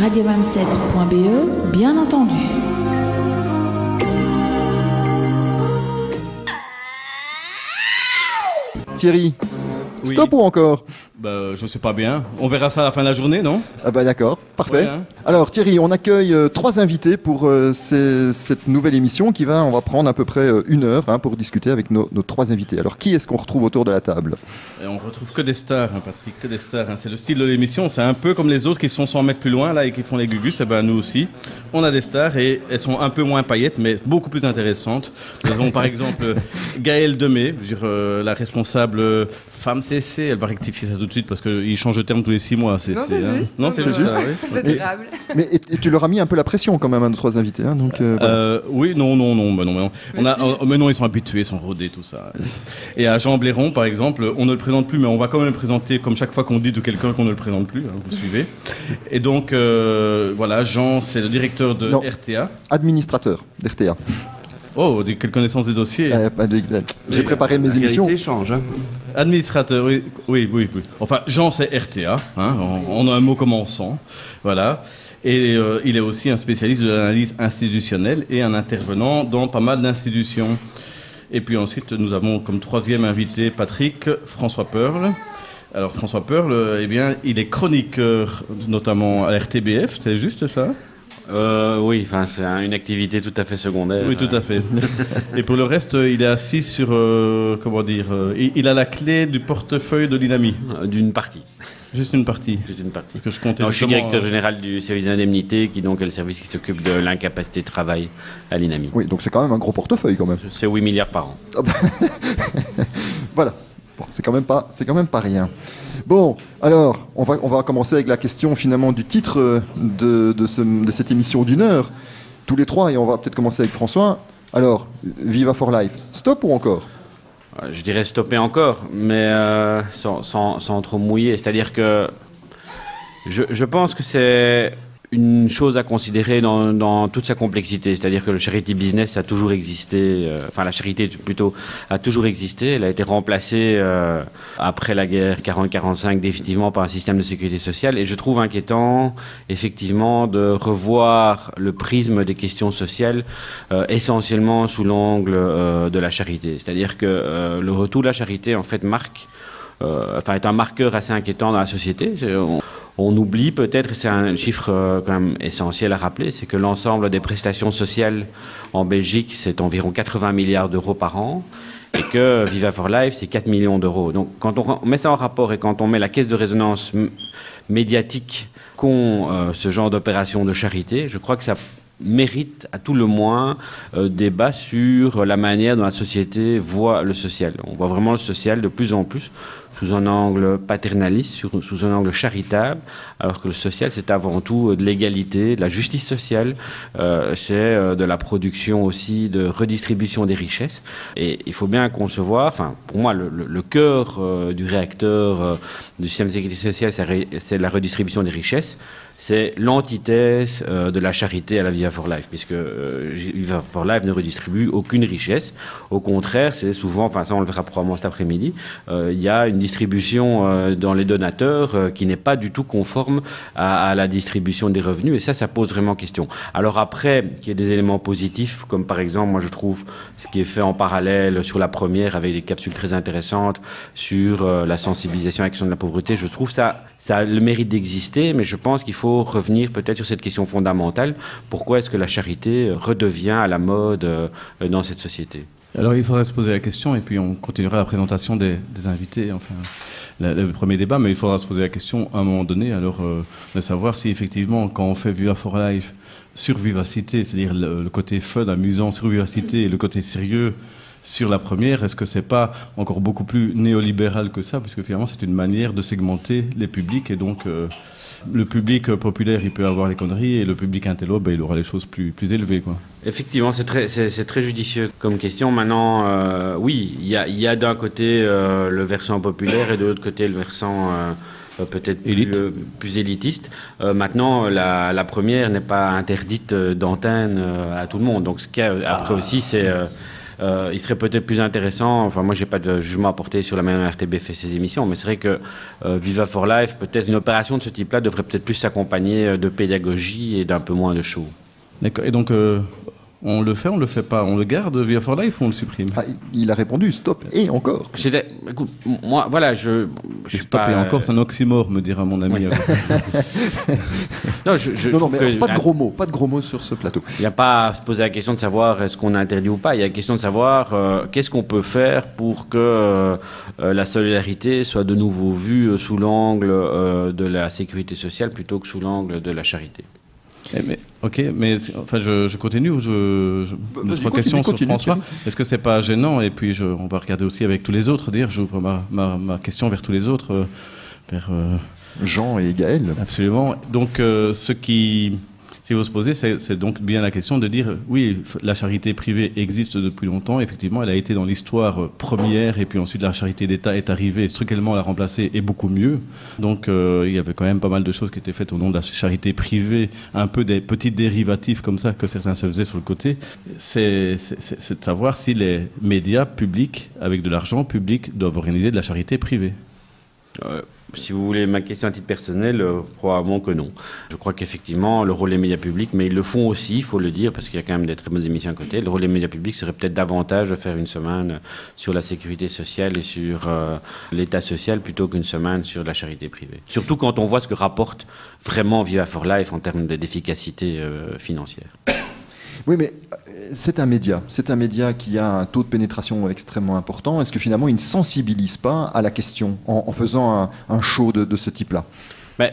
radio27.be, bien entendu. Thierry, Oui. stop ou encore? Je sais pas bien. On verra ça à la fin de la journée, non? Ah bah d'accord, parfait. Ouais, hein. Alors Thierry, on accueille 3 invités pour cette nouvelle émission on va prendre à peu près 1 heure pour discuter avec nos 3 invités. Alors qui est-ce qu'on retrouve autour de la table? Et on retrouve que des stars, Patrick, que des stars. C'est le style de l'émission. C'est un peu comme les autres qui sont 100 mètres plus loin là et qui font les gugus. Et ben nous aussi, on a des stars et elles sont un peu moins paillettes, mais beaucoup plus intéressantes. Nous avons par exemple Gaëlle Demey, je veux dire, la responsable femme CC. Elle va rectifier ça tout de suite parce qu'ils changent de terme tous les 6 mois. Non, c'est juste. Non, c'est juste. juste. Oui. C'est adorable. Mais et tu leur as mis un peu la pression quand même à nos 3 invités. Donc, voilà. Oui, non. Mais non, ils sont habitués, ils sont rodés, tout ça. Et à Jean Blairon, par exemple, on ne le présente plus, mais on va quand même le présenter comme chaque fois qu'on dit de quelqu'un qu'on ne le présente plus, vous suivez. Et donc, voilà, Jean, c'est le directeur de RTA. Administrateur d'RTA. Oh, quelle connaissance des dossiers. J'ai préparé mes émissions. La qualité change. Administrateur, oui. Enfin, Jean, c'est RTA, on a un mot commençant, voilà. Et il est aussi un spécialiste de l'analyse institutionnelle et un intervenant dans pas mal d'institutions. Et puis ensuite, nous avons comme 3e invité Patrick François Pearl. Alors François Pearl, eh bien, il est chroniqueur, notamment à RTBF, c'est juste ça? Oui, c'est une activité tout à fait secondaire. Oui, tout à fait. Et pour le reste, il est assis sur, il a la clé du portefeuille de l'INAMI. D'une partie. Juste une partie. Juste une partie. Parce que je comptais. Non, je suis directeur général du service d'indemnité, qui donc est le service qui s'occupe de l'incapacité de travail à l'INAMI. Oui, donc c'est quand même un gros portefeuille quand même. C'est 8 milliards par an. Voilà. Bon, c'est quand même pas rien. Bon, alors, on va commencer avec la question finalement du titre de cette émission d'1 heure. Tous les 3, et on va peut-être commencer avec François. Alors, Viva for Life, stop ou encore? Je dirais stopper encore, mais sans trop mouiller. C'est-à-dire que je pense que c'est une chose à considérer dans toute sa complexité. C'est-à-dire que le charity business a toujours existé, la charité plutôt a toujours existé. Elle a été remplacée après la guerre 40-45 définitivement par un système de sécurité sociale. Et je trouve inquiétant, effectivement, de revoir le prisme des questions sociales essentiellement sous l'angle de la charité. C'est-à-dire que le retour de la charité, en fait, est un marqueur assez inquiétant dans la société. On oublie peut-être, et c'est un chiffre quand même essentiel à rappeler, c'est que l'ensemble des prestations sociales en Belgique, c'est environ 80 milliards d'euros par an, et que Viva for Life, c'est 4 millions d'euros. Donc quand on met ça en rapport et quand on met la caisse de résonance médiatique qu'ont ce genre d'opération de charité, je crois que ça mérite à tout le moins débat sur la manière dont la société voit le social. On voit vraiment le social de plus en plus sous un angle paternaliste, sous un angle charitable, alors que le social, c'est avant tout de l'égalité, de la justice sociale, c'est de la production aussi, de redistribution des richesses. Et il faut bien concevoir, pour moi, le cœur du réacteur du système de sécurité sociale, c'est la redistribution des richesses. C'est l'antithèse de la charité à la Viva for Life, puisque Viva for Life ne redistribue aucune richesse. Au contraire, c'est souvent, ça on le verra probablement cet après-midi, il y a une distribution dans les donateurs qui n'est pas du tout conforme à la distribution des revenus, et ça pose vraiment question. Alors après, qu'il y ait des éléments positifs, comme par exemple, moi je trouve ce qui est fait en parallèle sur la première, avec des capsules très intéressantes sur la sensibilisation à l'action de la pauvreté, je trouve ça a le mérite d'exister, mais je pense qu'il faut revenir peut-être sur cette question fondamentale. Pourquoi est-ce que la charité redevient à la mode dans cette société ? Alors il faudrait se poser la question, et puis on continuera la présentation des invités, le premier débat, mais il faudra se poser la question à un moment donné, de savoir si effectivement, quand on fait Viva for Life sur vivacité, c'est-à-dire le côté fun, amusant sur vivacité, et le côté sérieux sur la première, est-ce que c'est pas encore beaucoup plus néolibéral que ça, puisque finalement c'est une manière de segmenter les publics, et donc le public populaire il peut avoir les conneries, et le public intello il aura les choses plus élevées, quoi. Effectivement, c'est très judicieux comme question. Maintenant, oui, il y a d'un côté le versant populaire et de l'autre côté le versant peut-être plus élitiste. Maintenant, la première n'est pas interdite d'antenne à tout le monde. Donc, ce qu'il y a après aussi, c'est il serait peut-être plus intéressant, enfin moi j'ai pas de jugement à porter sur la manière dont RTB fait ses émissions, mais c'est vrai que Viva for Life, peut-être une opération de ce type-là devrait peut-être plus s'accompagner de pédagogie et d'un peu moins de show. D'accord. Et donc, on le fait pas, on le garde Viva for Life ou on le supprime? Il a répondu stop et encore. Écoute, moi, voilà, je stop pas, et encore, c'est un oxymore, me dira mon ami. Non, mais pas de gros mots sur ce plateau. Il n'y a pas à se poser la question de savoir est-ce qu'on a interdit ou pas. Il y a la question de savoir qu'est-ce qu'on peut faire pour que la solidarité soit de nouveau vue sous l'angle de la sécurité sociale plutôt que sous l'angle de la charité. Mais enfin, je continue. Notre question sur François. Est-ce que c'est pas gênant? Et puis on va regarder aussi avec tous les autres. Dire, j'ouvre ma question vers tous les autres, vers Jean et Gaël. Absolument. Donc, ce qui faut se poser, c'est donc bien la question de dire, oui, la charité privée existe depuis longtemps. Effectivement, elle a été dans l'histoire première, et puis ensuite la charité d'État est arrivée, structurellement l'a remplacée, et beaucoup mieux. Donc, il y avait quand même pas mal de choses qui étaient faites au nom de la charité privée, un peu des petites dérivatifs comme ça que certains se faisaient sur le côté. C'est de savoir si les médias publics, avec de l'argent public, doivent organiser de la charité privée. Si vous voulez ma question à titre personnel, probablement que non. Je crois qu'effectivement, le rôle des médias publics, mais ils le font aussi, il faut le dire, parce qu'il y a quand même des très bonnes émissions à côté, le rôle des médias publics serait peut-être davantage de faire une semaine sur la sécurité sociale et sur l'état social plutôt qu'une semaine sur la charité privée. Surtout quand on voit ce que rapporte vraiment Viva for Life en termes d'efficacité financière. Oui, mais c'est un média qui a un taux de pénétration extrêmement important. Est-ce que finalement, il ne sensibilise pas à la question en faisant un show de ce type-là?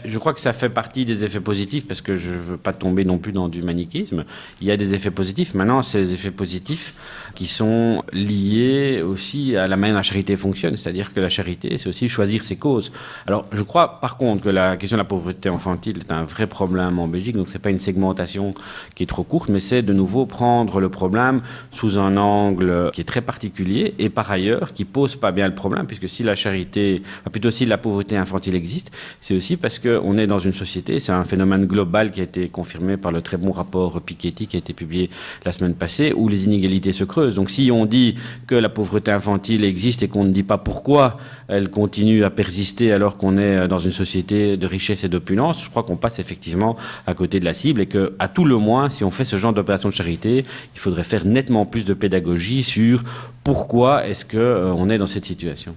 Je crois que ça fait partie des effets positifs, parce que je ne veux pas tomber non plus dans du manichéisme. Il y a des effets positifs. Maintenant, ces effets positifs qui sont liés aussi à la manière dont la charité fonctionne. C'est-à-dire que la charité, c'est aussi choisir ses causes. Alors, je crois par contre que la question de la pauvreté infantile est un vrai problème en Belgique. Donc, ce n'est pas une segmentation qui est trop courte, mais c'est de nouveau prendre le problème sous un angle qui est très particulier et par ailleurs qui ne pose pas bien le problème, puisque si la charité, plutôt si la pauvreté infantile existe, c'est aussi parce qu'on est dans une société, c'est un phénomène global qui a été confirmé par le très bon rapport Piketty qui a été publié la semaine passée, où les inégalités se creusent. Donc si on dit que la pauvreté infantile existe et qu'on ne dit pas pourquoi elle continue à persister alors qu'on est dans une société de richesse et d'opulence, je crois qu'on passe effectivement à côté de la cible et qu'à tout le moins, si on fait ce genre d'opération de charité, il faudrait faire nettement plus de pédagogie sur pourquoi est-ce qu'on est dans cette situation.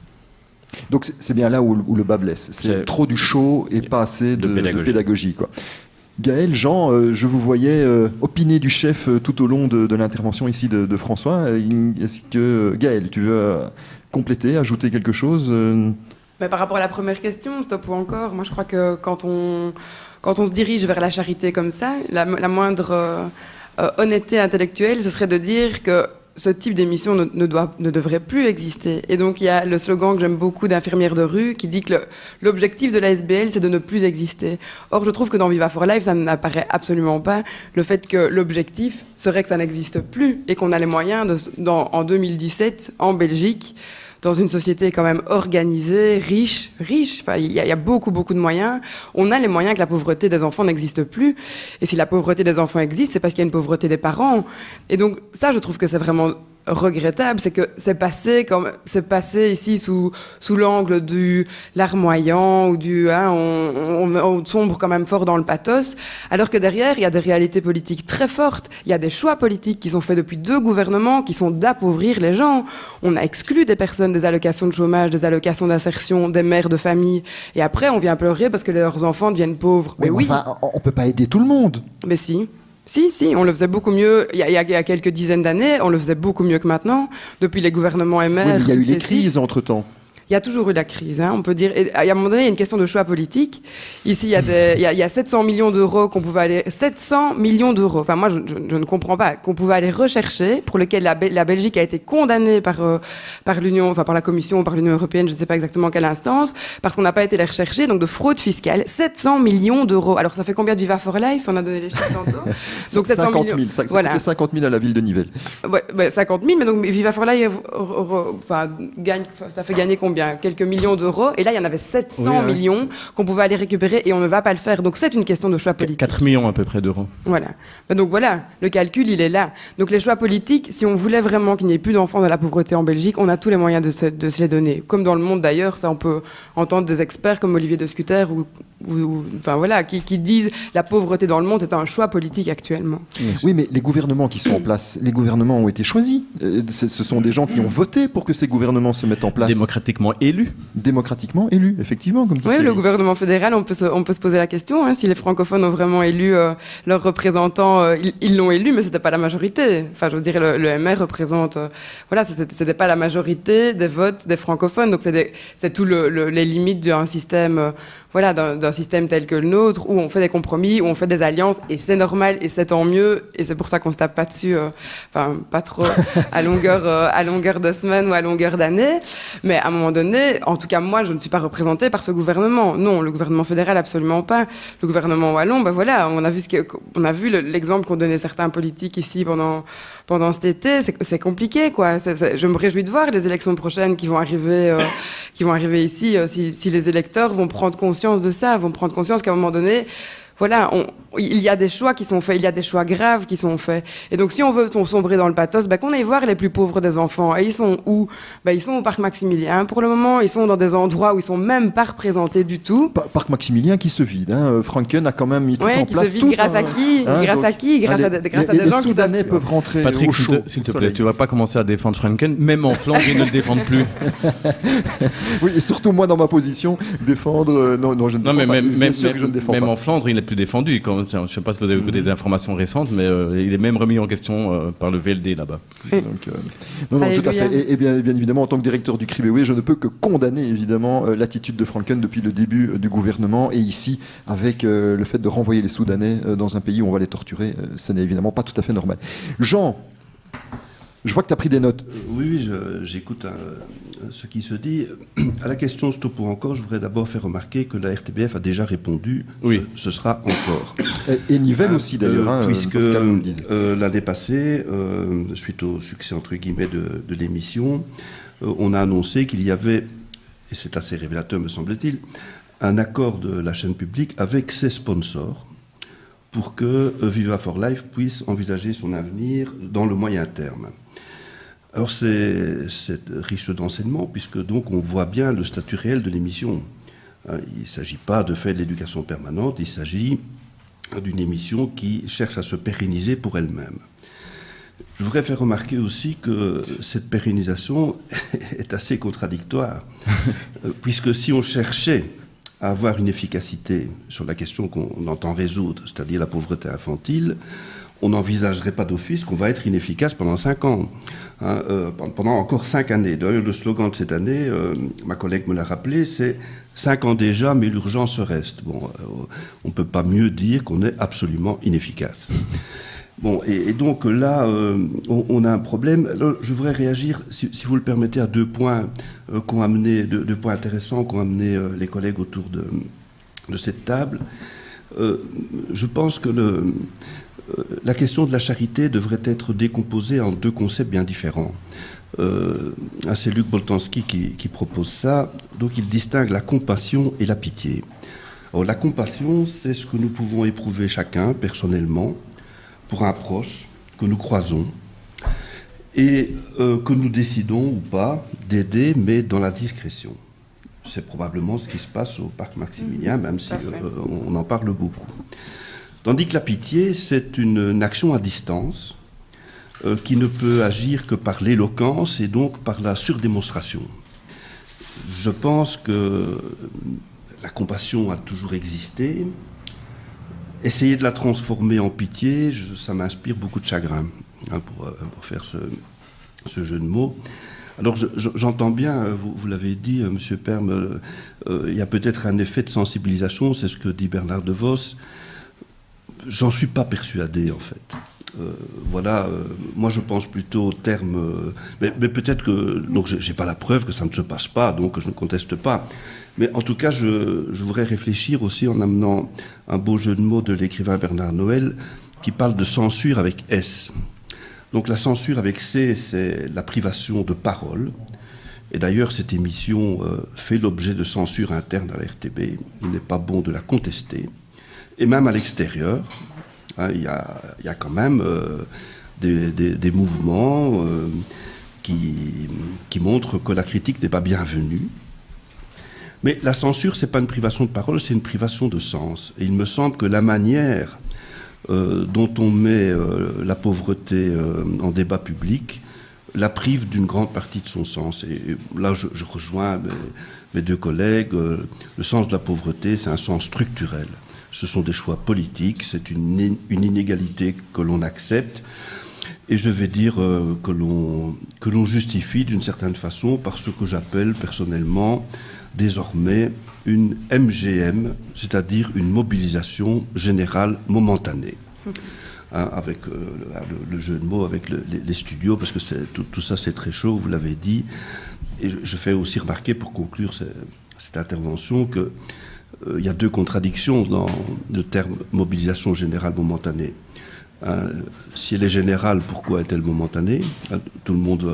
Donc c'est bien là où le bas blesse. C'est trop du show et pas assez de pédagogie, quoi. Gaël, Jean, je vous voyais opiner du chef tout au long de l'intervention ici de François. Est-ce que, Gaël, tu veux compléter, ajouter quelque chose Par rapport à la première question, stop ou encore, moi je crois que quand on se dirige vers la charité comme ça, la moindre honnêteté intellectuelle, ce serait de dire que ce type d'émission ne devrait plus exister. Et donc, il y a le slogan que j'aime beaucoup d'Infirmières de rue qui dit que l'objectif de la SBL, c'est de ne plus exister. Or, je trouve que dans Viva for Life, ça n'apparaît absolument pas. Le fait que l'objectif serait que ça n'existe plus et qu'on a les moyens, en 2017, en Belgique, dans une société quand même organisée, riche, enfin, il y a beaucoup de moyens. On a les moyens que la pauvreté des enfants n'existe plus. Et si la pauvreté des enfants existe, c'est parce qu'il y a une pauvreté des parents. Et donc, ça, je trouve que c'est vraiment regrettable, c'est que c'est passé ici sous l'angle du larmoyant ou du on sombre quand même fort dans le pathos, alors que derrière il y a des réalités politiques très fortes, il y a des choix politiques qui sont faits depuis 2 gouvernements qui sont d'appauvrir les gens. On a exclu des personnes des allocations de chômage, des allocations d'insertion, des mères de famille, et après on vient pleurer parce que leurs enfants deviennent pauvres. Mais oui, enfin, on peut pas aider tout le monde. Mais si. Si, on le faisait beaucoup mieux il y a quelques dizaines d'années, on le faisait beaucoup mieux que maintenant, depuis les gouvernements MR. Oui, mais il y a eu les crises entre-temps. Il y a toujours eu la crise, on peut dire. Et à un moment donné, il y a une question de choix politique. Ici, il y a 700 millions d'euros qu'on pouvait aller... 700 millions d'euros. Enfin, moi, je ne comprends pas. Qu'on pouvait aller rechercher, pour lequel la Belgique a été condamnée par l'Union, enfin par la Commission ou par l'Union européenne, je ne sais pas exactement quelle instance, parce qu'on n'a pas été les rechercher, donc de fraude fiscale. 700 millions d'euros. Alors, ça fait combien de Viva for Life? On a donné les chiffres tantôt. Donc 50 000. Ça coûtait 50 000 à la ville de Nivelles. Ouais, 50 000, mais donc Viva for Life ça fait gagner combien? combien, quelques millions d'euros, et là il y en avait 700 millions qu'on pouvait aller récupérer, et on ne va pas le faire. Donc c'est une question de choix politique. 4 millions à peu près d'euros. Voilà. Donc voilà, le calcul il est là. Donc les choix politiques, si on voulait vraiment qu'il n'y ait plus d'enfants dans la pauvreté en Belgique, on a tous les moyens de se les donner. Comme dans le monde d'ailleurs, ça on peut entendre des experts comme Olivier de Scuter enfin voilà, qui disent la pauvreté dans le monde est un choix politique actuellement. Oui, mais les gouvernements qui sont en place, les gouvernements ont été choisis. Ce sont des gens qui ont voté pour que ces gouvernements se mettent en place. Démocratiquement élus. Démocratiquement élus, effectivement. Comme oui, le gouvernement fédéral, on peut se poser la question, hein, si les francophones ont vraiment élu leurs représentants, ils l'ont élu, mais c'était pas la majorité. Enfin, je veux dire, le MR représente, voilà, c'était pas la majorité des votes des francophones, donc c'est tout les limites d'un système, voilà, d'un système tel que le nôtre, où on fait des compromis, où on fait des alliances, et c'est normal, et c'est tant mieux, et c'est pour ça qu'on se tape pas dessus, enfin, pas trop à longueur de semaine ou à longueur d'année, mais à un moment donné, en tout cas, moi, je ne suis pas représentée par ce gouvernement. Non, le gouvernement fédéral, absolument pas. Le gouvernement wallon, ben voilà, on a vu l'exemple qu'ont donné certains politiques ici pendant cet été, c'est compliqué, quoi. Je me réjouis de voir les élections prochaines qui vont arriver ici, si les électeurs vont prendre conscience de ça, vont prendre conscience qu'à un moment donné, voilà, il y a des choix qui sont faits, il y a des choix graves qui sont faits. Et donc, si on veut sombrer dans le pathos, qu'on aille voir les plus pauvres des enfants. Et ils sont où ? Ils sont au parc Maximilien. Pour le moment, ils sont dans des endroits où ils sont même pas représentés du tout. Parc Maximilien qui se vide. Hein. Franken a quand même mis tout en place. Qui se vide grâce à qui ? Grâce à des gens qui Soudanais peuvent rentrer Patrick, au chaud. S'il te plaît, tu vas pas commencer à défendre Franken. Même en Flandre, ils ne le défendent plus. Oui, et surtout moi, dans ma position, défendre... Non, je ne défends pas. Bien sûr que je ne défends pas. Même en Flandre, il n'est plus défendu. Je ne sais pas si vous avez écouté des informations récentes, mais il est même remis en question par le VLD là-bas. Donc, non, tout à fait. Et bien évidemment, en tant que directeur du CRIBEW, je ne peux que condamner évidemment l'attitude de Franken depuis le début du gouvernement. Et ici, avec le fait de renvoyer les Soudanais dans un pays où on va les torturer, ce n'est évidemment pas tout à fait normal. Jean, je vois que tu as pris des notes. Oui, j'écoute ce qui se dit. À la question Stop ou encore, je voudrais d'abord faire remarquer que la RTBF a déjà répondu. Oui. Ce sera encore. Et Nivelles aussi d'ailleurs, puisque l'année passée, suite au succès entre guillemets de l'émission, on a annoncé qu'il y avait, et c'est assez révélateur me semble-t-il, un accord de la chaîne publique avec ses sponsors pour que Viva for Life puisse envisager son avenir dans le moyen terme. Alors c'est riche d'enseignements, puisque donc on voit bien le statut réel de l'émission. Il ne s'agit pas de faire de l'éducation permanente, il s'agit d'une émission qui cherche à se pérenniser pour elle-même. Je voudrais faire remarquer aussi que cette pérennisation est assez contradictoire, puisque si on cherchait à avoir une efficacité sur la question qu'on entend résoudre, c'est-à-dire la pauvreté infantile, on n'envisagerait pas d'office qu'on va être inefficace pendant 5 ans, pendant encore 5 années. D'ailleurs, le slogan de cette année, ma collègue me l'a rappelé, c'est 5 ans déjà, mais l'urgence reste. Bon, on ne peut pas mieux dire qu'on est absolument inefficace. Bon, et donc là, on a un problème. Alors, je voudrais réagir, si vous le permettez, à deux points qu'ont amené, deux points intéressants qu'ont amené les collègues autour de cette table. Je pense que la question de la charité devrait être décomposée en deux concepts bien différents. C'est Luc Boltanski qui propose ça. Donc il distingue la compassion et la pitié. Alors, la compassion, c'est ce que nous pouvons éprouver chacun personnellement pour un proche que nous croisons et que nous décidons ou pas d'aider, mais dans la discrétion. C'est probablement ce qui se passe au parc Maximilien, même si on en parle beaucoup. Tandis que la pitié, c'est une action à distance qui ne peut agir que par l'éloquence et donc par la surdémonstration. Je pense que la compassion a toujours existé. Essayer de la transformer en pitié, ça m'inspire beaucoup de chagrin, pour faire ce jeu de mots. Alors j'entends bien, vous l'avez dit, Monsieur Perme, il y a peut-être un effet de sensibilisation, c'est ce que dit Bernard De Vos. J'en suis pas persuadé, en fait. Moi je pense plutôt au terme... mais peut-être que... Donc j'ai pas la preuve que ça ne se passe pas, donc je ne conteste pas. Mais en tout cas, je voudrais réfléchir aussi en amenant un beau jeu de mots de l'écrivain Bernard Noël qui parle de censure avec S. Donc la censure avec C, c'est la privation de parole. Et d'ailleurs, cette émission fait l'objet de censure interne à la RTB. Il n'est pas bon de la contester. Et même à l'extérieur, il y a quand même des mouvements qui montrent que la critique n'est pas bienvenue. Mais la censure, ce n'est pas une privation de parole, c'est une privation de sens. Et il me semble que la manière dont on met la pauvreté en débat public la prive d'une grande partie de son sens. Et là, je rejoins mes deux collègues. Le sens de la pauvreté, c'est un sens structurel. Ce sont des choix politiques, c'est une inégalité que l'on accepte. Et je vais dire que l'on justifie d'une certaine façon par ce que j'appelle personnellement désormais une MGM, c'est-à-dire une mobilisation générale momentanée. Avec le jeu de mots, avec les studios, parce que tout ça c'est très chaud, vous l'avez dit. Et je fais aussi remarquer, pour conclure cette intervention, qu'il y a deux contradictions dans le terme mobilisation générale momentanée. Si elle est générale, pourquoi est-elle momentanée? Tout le monde,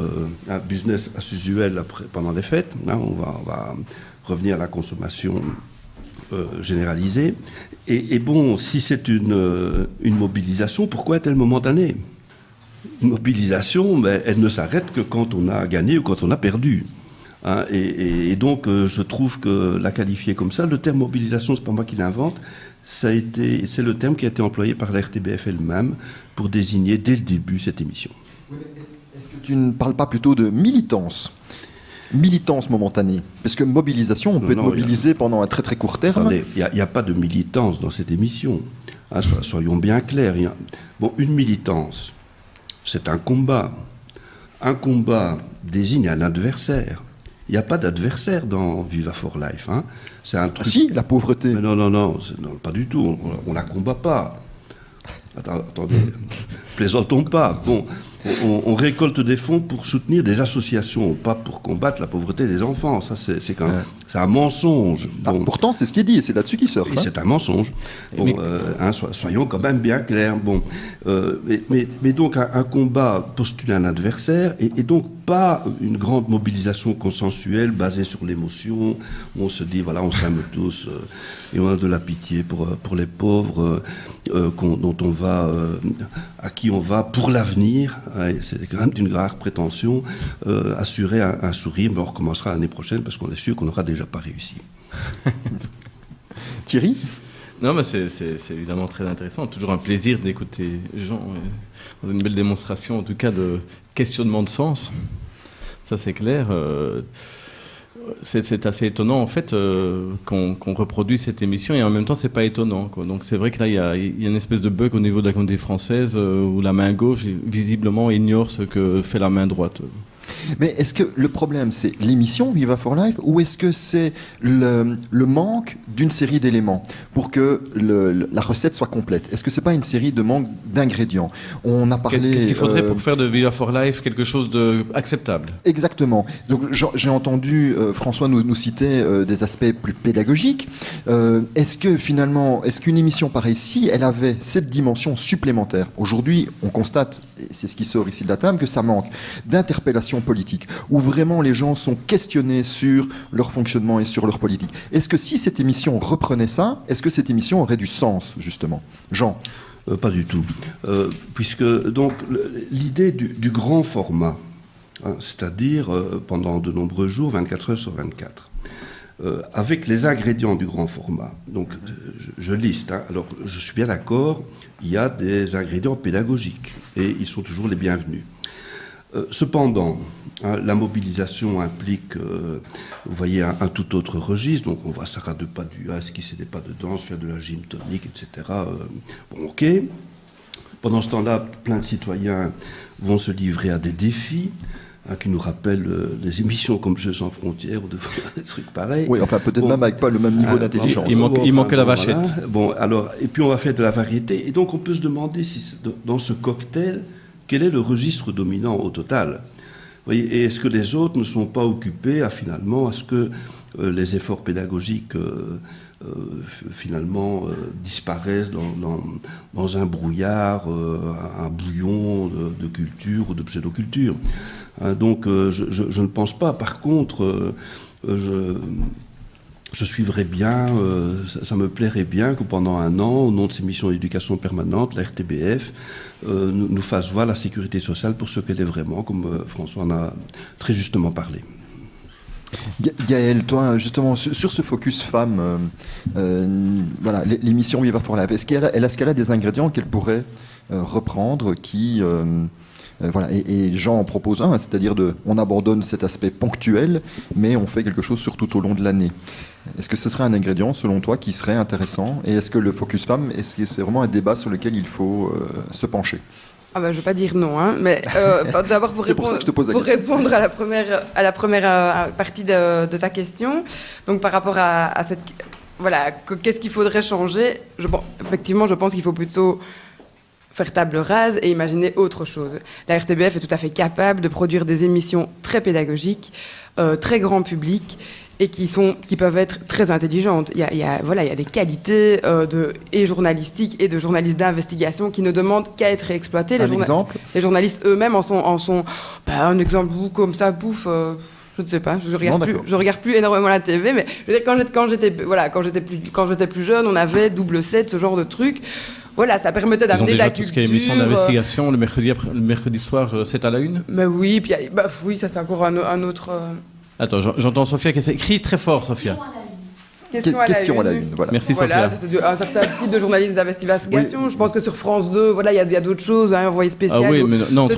un business as usual pendant les fêtes, on va revenir à la consommation généralisée. Et bon, si c'est une mobilisation, pourquoi est-elle momentanée? Une mobilisation, mais elle ne s'arrête que quand on a gagné ou quand on a perdu. Et donc, je trouve que la qualifier comme ça, le terme mobilisation, c'est pas moi qui l'invente, c'est le terme qui a été employé par la RTBF elle-même pour désigner dès le début cette émission. Est-ce que tu ne parles pas plutôt de militance momentanée? Parce que mobilisation, on peut être mobilisé pendant un très très court terme. Attendez, il n'y a pas de militance dans cette émission. Soyons bien clairs. Bon, une militance, c'est un combat. Un combat désigne un adversaire. Il n'y a pas d'adversaire dans Viva for Life. C'est un truc... Ah si, la pauvreté. Mais non, pas du tout. On ne la combat pas. Attendez, plaisantons pas. Bon, on récolte des fonds pour soutenir des associations, pas pour combattre la pauvreté des enfants. Ça, c'est quand même, c'est un mensonge. Bon. Pourtant, c'est ce qui est dit, et c'est là-dessus qu'il sort. C'est un mensonge. Bon, soyons quand même bien clairs. Bon, mais donc un combat postule un adversaire, et donc pas une grande mobilisation consensuelle basée sur l'émotion, où on se dit, voilà, on s'aime tous, et on a de la pitié pour les pauvres, à qui on va pour l'avenir. C'est quand même d'une grave prétention, assurer un sourire, mais on recommencera l'année prochaine parce qu'on est sûr qu'on n'aura déjà pas réussi. Thierry? Non, mais c'est évidemment très intéressant. Toujours un plaisir d'écouter Jean dans une belle démonstration, en tout cas, de questionnement de sens. Ça, c'est clair. C'est assez étonnant, en fait, qu'on reproduise cette émission, et en même temps, c'est pas étonnant, quoi. Donc, c'est vrai que là, il y a une espèce de bug au niveau de la communauté française où la main gauche, visiblement, ignore ce que fait la main droite. Mais est-ce que le problème, c'est l'émission Viva for Life, ou est-ce que c'est le manque d'une série d'éléments pour que la recette soit complète? Est-ce que c'est pas une série de manque d'ingrédients? On a parlé... Qu'est-ce qu'il faudrait pour faire de Viva for Life quelque chose d'acceptable? Exactement. Donc j'ai entendu François nous citer des aspects plus pédagogiques. Est-ce qu'une émission pareille, si elle avait cette dimension supplémentaire, aujourd'hui on constate, et c'est ce qui sort ici de la table, que ça manque d'interpellation politique, où vraiment les gens sont questionnés sur leur fonctionnement et sur leur politique. Est-ce que si cette émission reprenait ça, est-ce que cette émission aurait du sens, justement? Jean? Pas du tout. Puisque donc l'idée du grand format, c'est-à-dire pendant de nombreux jours, 24 heures sur 24, avec les ingrédients du grand format. Donc je liste. Alors je suis bien d'accord, il y a des ingrédients pédagogiques et ils sont toujours les bienvenus. Cependant, la mobilisation implique, vous voyez, un tout autre registre. Donc on voit Sarah de Paduas qui fait des pas de danse, faire de la gym tonique, etc. Bon, ok. Pendant ce temps-là, plein de citoyens vont se livrer à des défis qui nous rappellent des émissions comme Jeux sans frontières ou des trucs pareils. Oui, enfin peut-être même avec pas le même niveau d'intelligence. Il manque la vachette. Voilà. Bon, alors, et puis on va faire de la variété. Et donc on peut se demander si dans ce cocktail, quel est le registre dominant au total? Vous voyez, et est-ce que les autres ne sont pas occupés à ce que les efforts pédagogiques finalement disparaissent dans un brouillard, un bouillon de culture ou de pseudo-culture. Donc je ne pense pas. Par contre, je suivrais bien, ça me plairait bien que pendant un an, au nom de ces missions d'éducation permanente, la RTBF nous fasse voir la sécurité sociale pour ce qu'elle est vraiment, comme François en a très justement parlé. Gaël, toi, justement, sur ce focus femme, voilà, l'émission Viva for Life, est-ce qu'elle a des ingrédients qu'elle pourrait reprendre qui... voilà, et Jean en propose un, c'est-à-dire on abandonne cet aspect ponctuel, mais on fait quelque chose sur tout au long de l'année. Est-ce que ce serait un ingrédient, selon toi, qui serait intéressant? Et est-ce que le focus femme, est-ce que c'est vraiment un débat sur lequel il faut se pencher? Ah ben, je ne vais pas dire non, hein, mais d'abord pour répondre à la première partie de ta question, donc par rapport à cette... Voilà, qu'est-ce qu'il faudrait changer? Effectivement, je pense qu'il faut plutôt faire table rase et imaginer autre chose. La RTBF est tout à fait capable de produire des émissions très pédagogiques, très grand public, et qui peuvent être très intelligentes. Il y a des qualités et journalistiques et de journalistes d'investigation qui ne demandent qu'à être exploitées. Les journalistes eux-mêmes en sont un exemple comme ça, pouf. Je ne sais pas, je regarde plus énormément la TV, mais je veux dire, quand j'étais plus jeune, on avait double 7, ce genre de truc. Voilà, ça permettait d'amener de la culture. Tout ce qui est émission d'investigation, le mercredi soir, 7 à la 1. Mais oui, puis oui, ça c'est encore un autre... Attends, j'entends Sophia qui crie très fort, Sophia. Question à la une. Voilà. Merci, Sophia. Sophia. C'est un certain type de journalisme d'investigation. Oui. Je pense que sur France 2, voilà, il y a d'autres choses, un envoyé spécial. Ah oui, mais non, ce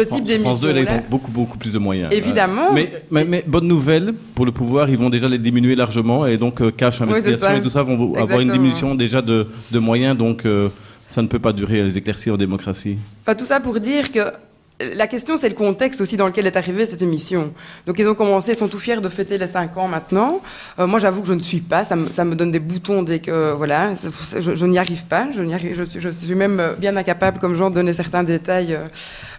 type d'émission. France 2, là, ils ont beaucoup plus de moyens. Évidemment. Mais bonne nouvelle, pour le pouvoir, ils vont déjà les diminuer largement. Et donc, cash, investigation et tout ça vont avoir une diminution déjà de moyens. Donc, ça ne peut pas durer, les éclaircies en démocratie. Enfin, tout ça pour dire que la question, c'est le contexte aussi dans lequel est arrivée cette émission. Donc, ils sont tout fiers de fêter les 5 ans maintenant. Moi, j'avoue que je ne suis pas. Ça me donne des boutons dès que... Voilà, je n'y arrive pas. Je suis même bien incapable, comme Jean, de donner certains détails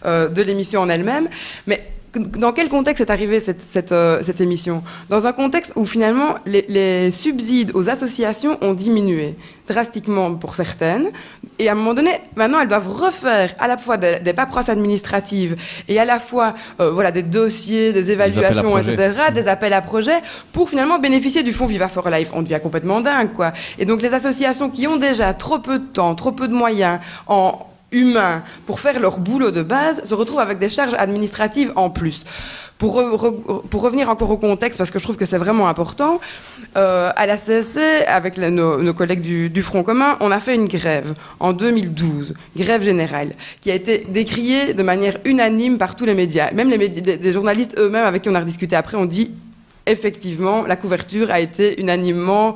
de l'émission en elle-même. Mais dans quel contexte est arrivée cette émission? Dans un contexte où, finalement, les subsides aux associations ont diminué drastiquement pour certaines. Et à un moment donné, maintenant, elles doivent refaire à la fois des paperasses administratives et à la fois des dossiers, des évaluations, etc., des appels à projets pour finalement bénéficier du fonds Viva for Life. On devient complètement dingue, quoi. Et donc, les associations qui ont déjà trop peu de temps, trop peu de moyens humains pour faire leur boulot de base se retrouvent avec des charges administratives en plus. Pour revenir encore au contexte, parce que je trouve que c'est vraiment important, à la CSC, avec nos collègues du Front commun, on a fait une grève en 2012, grève générale, qui a été décriée de manière unanime par tous les médias. Même des journalistes eux-mêmes avec qui on a rediscuté après ont dit effectivement, la couverture a été unanimement,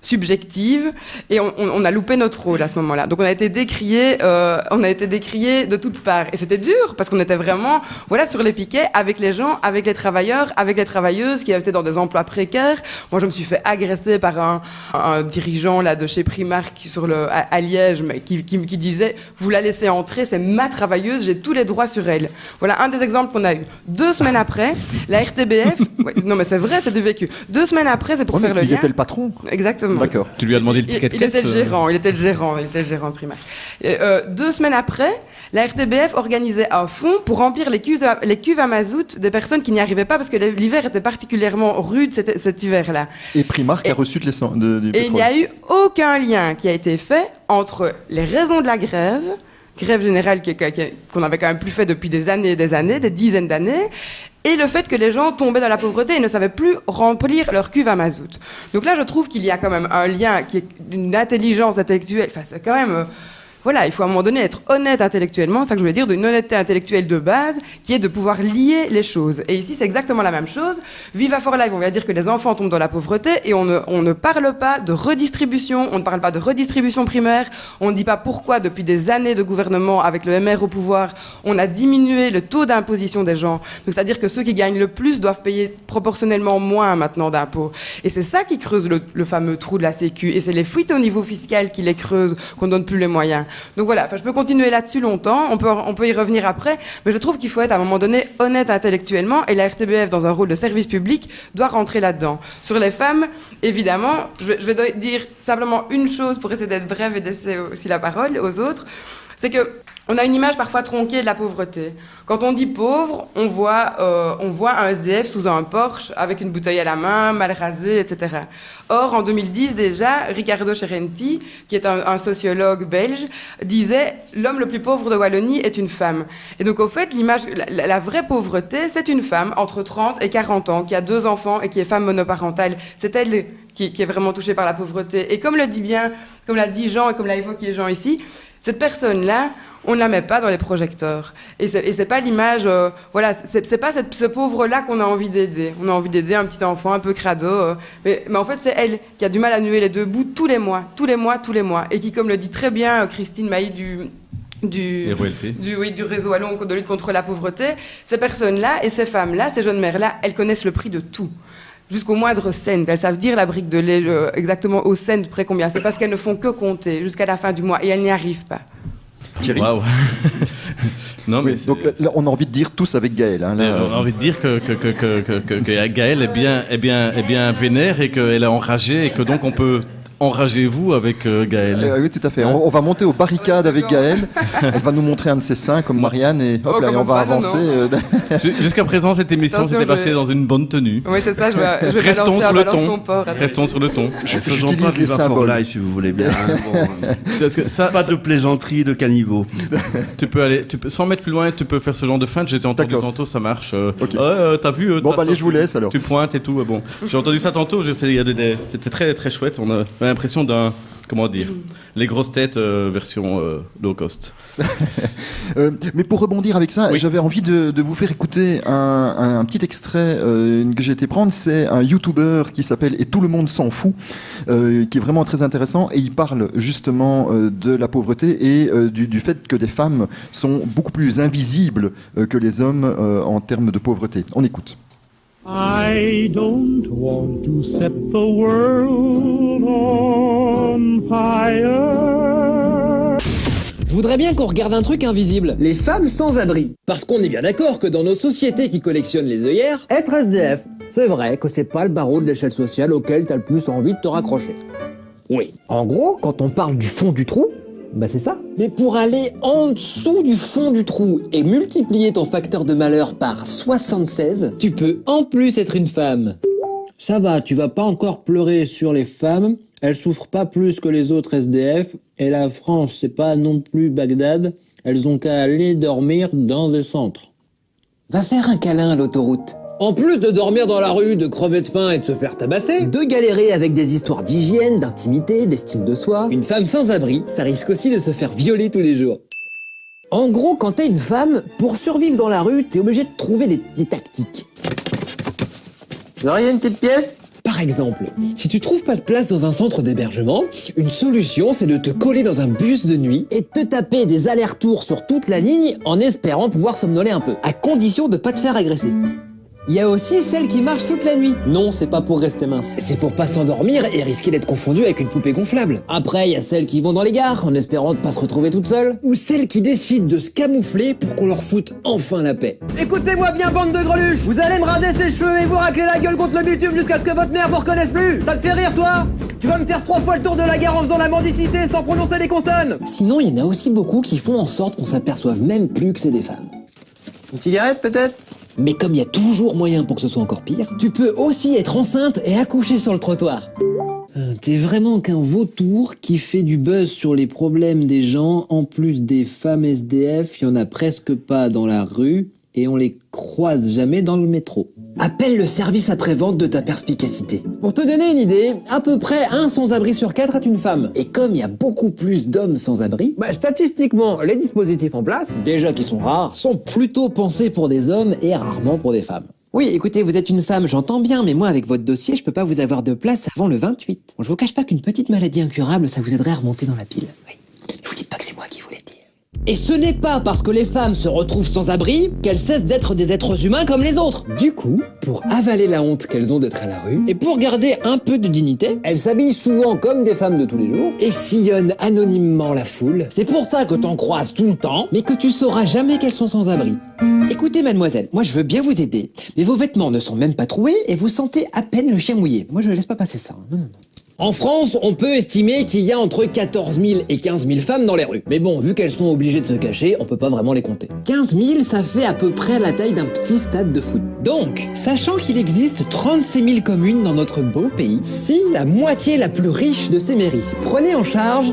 subjective, et on a loupé notre rôle à ce moment-là. Donc on a été décrié de toutes parts, et c'était dur parce qu'on était vraiment sur les piquets avec les gens, avec les travailleurs, avec les travailleuses qui étaient dans des emplois précaires. Moi, je me suis fait agresser par un dirigeant là de chez Primark à Liège, mais qui disait vous la laissez entrer, c'est ma travailleuse, j'ai tous les droits sur elle. Voilà un des exemples qu'on a eu. 2 semaines après, la RTBF, non mais c'est vrai, c'est du vécu. 2 semaines après, c'est pour faire le lien. Il était le patron. Exactement. D'accord. Tu lui as demandé le ticket de caisse? Il était le gérant primaire. 2 semaines après, la RTBF organisait un fonds pour remplir les cuves à mazout des personnes qui n'y arrivaient pas parce que l'hiver était particulièrement rude cet hiver-là. Et Primark a reçu du pétrole. Et il n'y a eu aucun lien qui a été fait entre les raisons de la grève générale qu'on avait quand même plus fait depuis des années et des années, des dizaines d'années, et le fait que les gens tombaient dans la pauvreté et ne savaient plus remplir leur cuve à mazout. Donc là, je trouve qu'il y a quand même un lien qui est d'une intelligence intellectuelle. Enfin, c'est quand même... il faut à un moment donné être honnête intellectuellement, c'est ça que je voulais dire, d'une honnêteté intellectuelle de base, qui est de pouvoir lier les choses. Et ici, c'est exactement la même chose. Viva for Life, on va dire que les enfants tombent dans la pauvreté, et on ne parle pas de redistribution, on ne parle pas de redistribution primaire, on ne dit pas pourquoi, depuis des années de gouvernement, avec le MR au pouvoir, on a diminué le taux d'imposition des gens. Donc, c'est-à-dire que ceux qui gagnent le plus doivent payer proportionnellement moins maintenant d'impôts. Et c'est ça qui creuse le fameux trou de la Sécu, et c'est les fuites au niveau fiscal qui les creusent, qu'on ne donne plus les moyens. Donc voilà, je peux continuer là-dessus longtemps, on peut y revenir après, mais je trouve qu'il faut être à un moment donné honnête intellectuellement, et la RTBF, dans un rôle de service public, doit rentrer là-dedans. Sur les femmes, évidemment, je vais dire simplement une chose pour essayer d'être brève et de laisser aussi la parole aux autres, c'est que on a une image parfois tronquée de la pauvreté. Quand on dit pauvre, on voit un SDF sous un Porsche avec une bouteille à la main, mal rasé, etc. Or, en 2010 déjà, Riccardo Cerenti, qui est un sociologue belge, disait « L'homme le plus pauvre de Wallonie est une femme ». Et donc, au fait, la vraie pauvreté, c'est une femme entre 30 et 40 ans, qui a 2 enfants et qui est femme monoparentale. C'est elle qui est vraiment touchée par la pauvreté. Et comme l'a dit Jean et comme l'a évoqué Jean ici, cette personne-là, on ne la met pas dans les projecteurs. Et c'est pas l'image... c'est pas ce pauvre-là qu'on a envie d'aider. On a envie d'aider un petit enfant un peu crado. Mais en fait, c'est elle qui a du mal à nouer les 2 bouts tous les mois. Et qui, comme le dit très bien Christine Mailly du réseau Wallon de lutte contre la pauvreté, ces personnes-là et ces femmes-là, ces jeunes mères-là, elles connaissent le prix de tout. Jusqu'au moindre cent. Elles savent dire la brique de lait exactement au cent près combien. C'est parce qu'elles ne font que compter jusqu'à la fin du mois. Et elles n'y arrivent pas. Thierry. Wow. Non, mais donc là, on a envie de dire tous avec Gaëlle. Hein, on a envie de dire que Gaëlle est bien vénère et qu'elle est enragée et que donc on peut... Enragez-vous avec Gaëlle. Oui, tout à fait. On va monter aux barricades avec Gaëlle. Elle va nous montrer un de ses seins comme Marianne et hop là, et on va avancer. Jusqu'à présent, cette émission s'était passée dans une bonne tenue. Oui, c'est ça. Je vais Restons sur le ton. Restons sur le ton. J'utilise les symboles là, si vous voulez bien. Pas de plaisanterie de caniveau. Tu peux aller, sans mettre plus loin, tu peux faire ce genre de feinte. J'ai entendu tantôt, ça marche. Okay. T'as vu bon, allez, je vous laisse alors. Tu pointes et tout. Bon, j'ai entendu ça tantôt. C'était très très chouette. On a l'impression d'un, comment dire, les grosses têtes version low cost. Mais pour rebondir avec ça, oui. J'avais envie de vous faire écouter un petit extrait que j'ai été prendre. C'est un YouTuber qui s'appelle Et tout le monde s'en fout, qui est vraiment très intéressant, et il parle justement de la pauvreté et du fait que les femmes sont beaucoup plus invisibles que les hommes en termes de pauvreté. On écoute. I don't want to set the world on fire. Je voudrais bien qu'on regarde un truc invisible. Les femmes sans abri. Parce qu'on est bien d'accord que dans nos sociétés qui collectionnent les œillères, être SDF, c'est vrai que c'est pas le barreau de l'échelle sociale auquel t'as le plus envie de te raccrocher. Oui. En gros, quand on parle du fond du trou, bah c'est ça. Mais pour aller en dessous du fond du trou et multiplier ton facteur de malheur par 76, tu peux en plus être une femme. Ça va, tu vas pas encore pleurer sur les femmes, elles souffrent pas plus que les autres SDF, et la France c'est pas non plus Bagdad, elles ont qu'à aller dormir dans des centres. Va faire un câlin à l'autoroute. En plus de dormir dans la rue, de crever de faim et de se faire tabasser, de galérer avec des histoires d'hygiène, d'intimité, d'estime de soi, une femme sans abri, ça risque aussi de se faire violer tous les jours. En gros, quand t'es une femme, pour survivre dans la rue, t'es obligé de trouver des tactiques. Vous auriez une petite pièce ? Par exemple, si tu trouves pas de place dans un centre d'hébergement, une solution c'est de te coller dans un bus de nuit et de te taper des allers-retours sur toute la ligne en espérant pouvoir somnoler un peu, à condition de pas te faire agresser. Il y a aussi celles qui marchent toute la nuit. Non, c'est pas pour rester mince. C'est pour pas s'endormir et risquer d'être confondu avec une poupée gonflable. Après, il y a celles qui vont dans les gares en espérant de pas se retrouver toutes seules. Ou celles qui décident de se camoufler pour qu'on leur foute enfin la paix. Écoutez-moi bien, bande de greluches. Vous allez me raser ses cheveux et vous racler la gueule contre le bitume jusqu'à ce que votre mère vous reconnaisse plus. Ça te fait rire, toi ? Tu vas me faire 3 fois le tour de la gare en faisant la mendicité sans prononcer les consonnes. Sinon, il y en a aussi beaucoup qui font en sorte qu'on s'aperçoive même plus que c'est des femmes. Une cigarette, peut-être ? Mais comme il y a toujours moyen pour que ce soit encore pire, tu peux aussi être enceinte et accoucher sur le trottoir. T'es vraiment qu'un vautour qui fait du buzz sur les problèmes des gens. En plus des femmes SDF, il y en a presque pas dans la rue et on les croise jamais dans le métro. Appelle le service après-vente de ta perspicacité. Pour te donner une idée, à peu près 1 sans-abri sur 4 est une femme. Et comme il y a beaucoup plus d'hommes sans-abri, statistiquement, les dispositifs en place, déjà qui sont rares, sont plutôt pensés pour des hommes et rarement pour des femmes. Oui, écoutez, vous êtes une femme, j'entends bien, mais moi, avec votre dossier, je peux pas vous avoir de place avant le 28. Bon, je vous cache pas qu'une petite maladie incurable, ça vous aiderait à remonter dans la pile. Oui. Je vous dis pas que c'est moi qui vous l'ai dit. Et ce n'est pas parce que les femmes se retrouvent sans abri qu'elles cessent d'être des êtres humains comme les autres. Du coup, pour avaler la honte qu'elles ont d'être à la rue, et pour garder un peu de dignité, elles s'habillent souvent comme des femmes de tous les jours, et sillonnent anonymement la foule. C'est pour ça que t'en croises tout le temps, mais que tu sauras jamais qu'elles sont sans abri. Écoutez mademoiselle, moi je veux bien vous aider, mais vos vêtements ne sont même pas troués et vous sentez à peine le chien mouillé. Moi je ne laisse pas passer ça. Non. En France, on peut estimer qu'il y a entre 14 000 et 15 000 femmes dans les rues. Mais bon, vu qu'elles sont obligées de se cacher, on peut pas vraiment les compter. 15 000, ça fait à peu près la taille d'un petit stade de foot. Donc, sachant qu'il existe 36 000 communes dans notre beau pays, si la moitié la plus riche de ces mairies prenait en charge,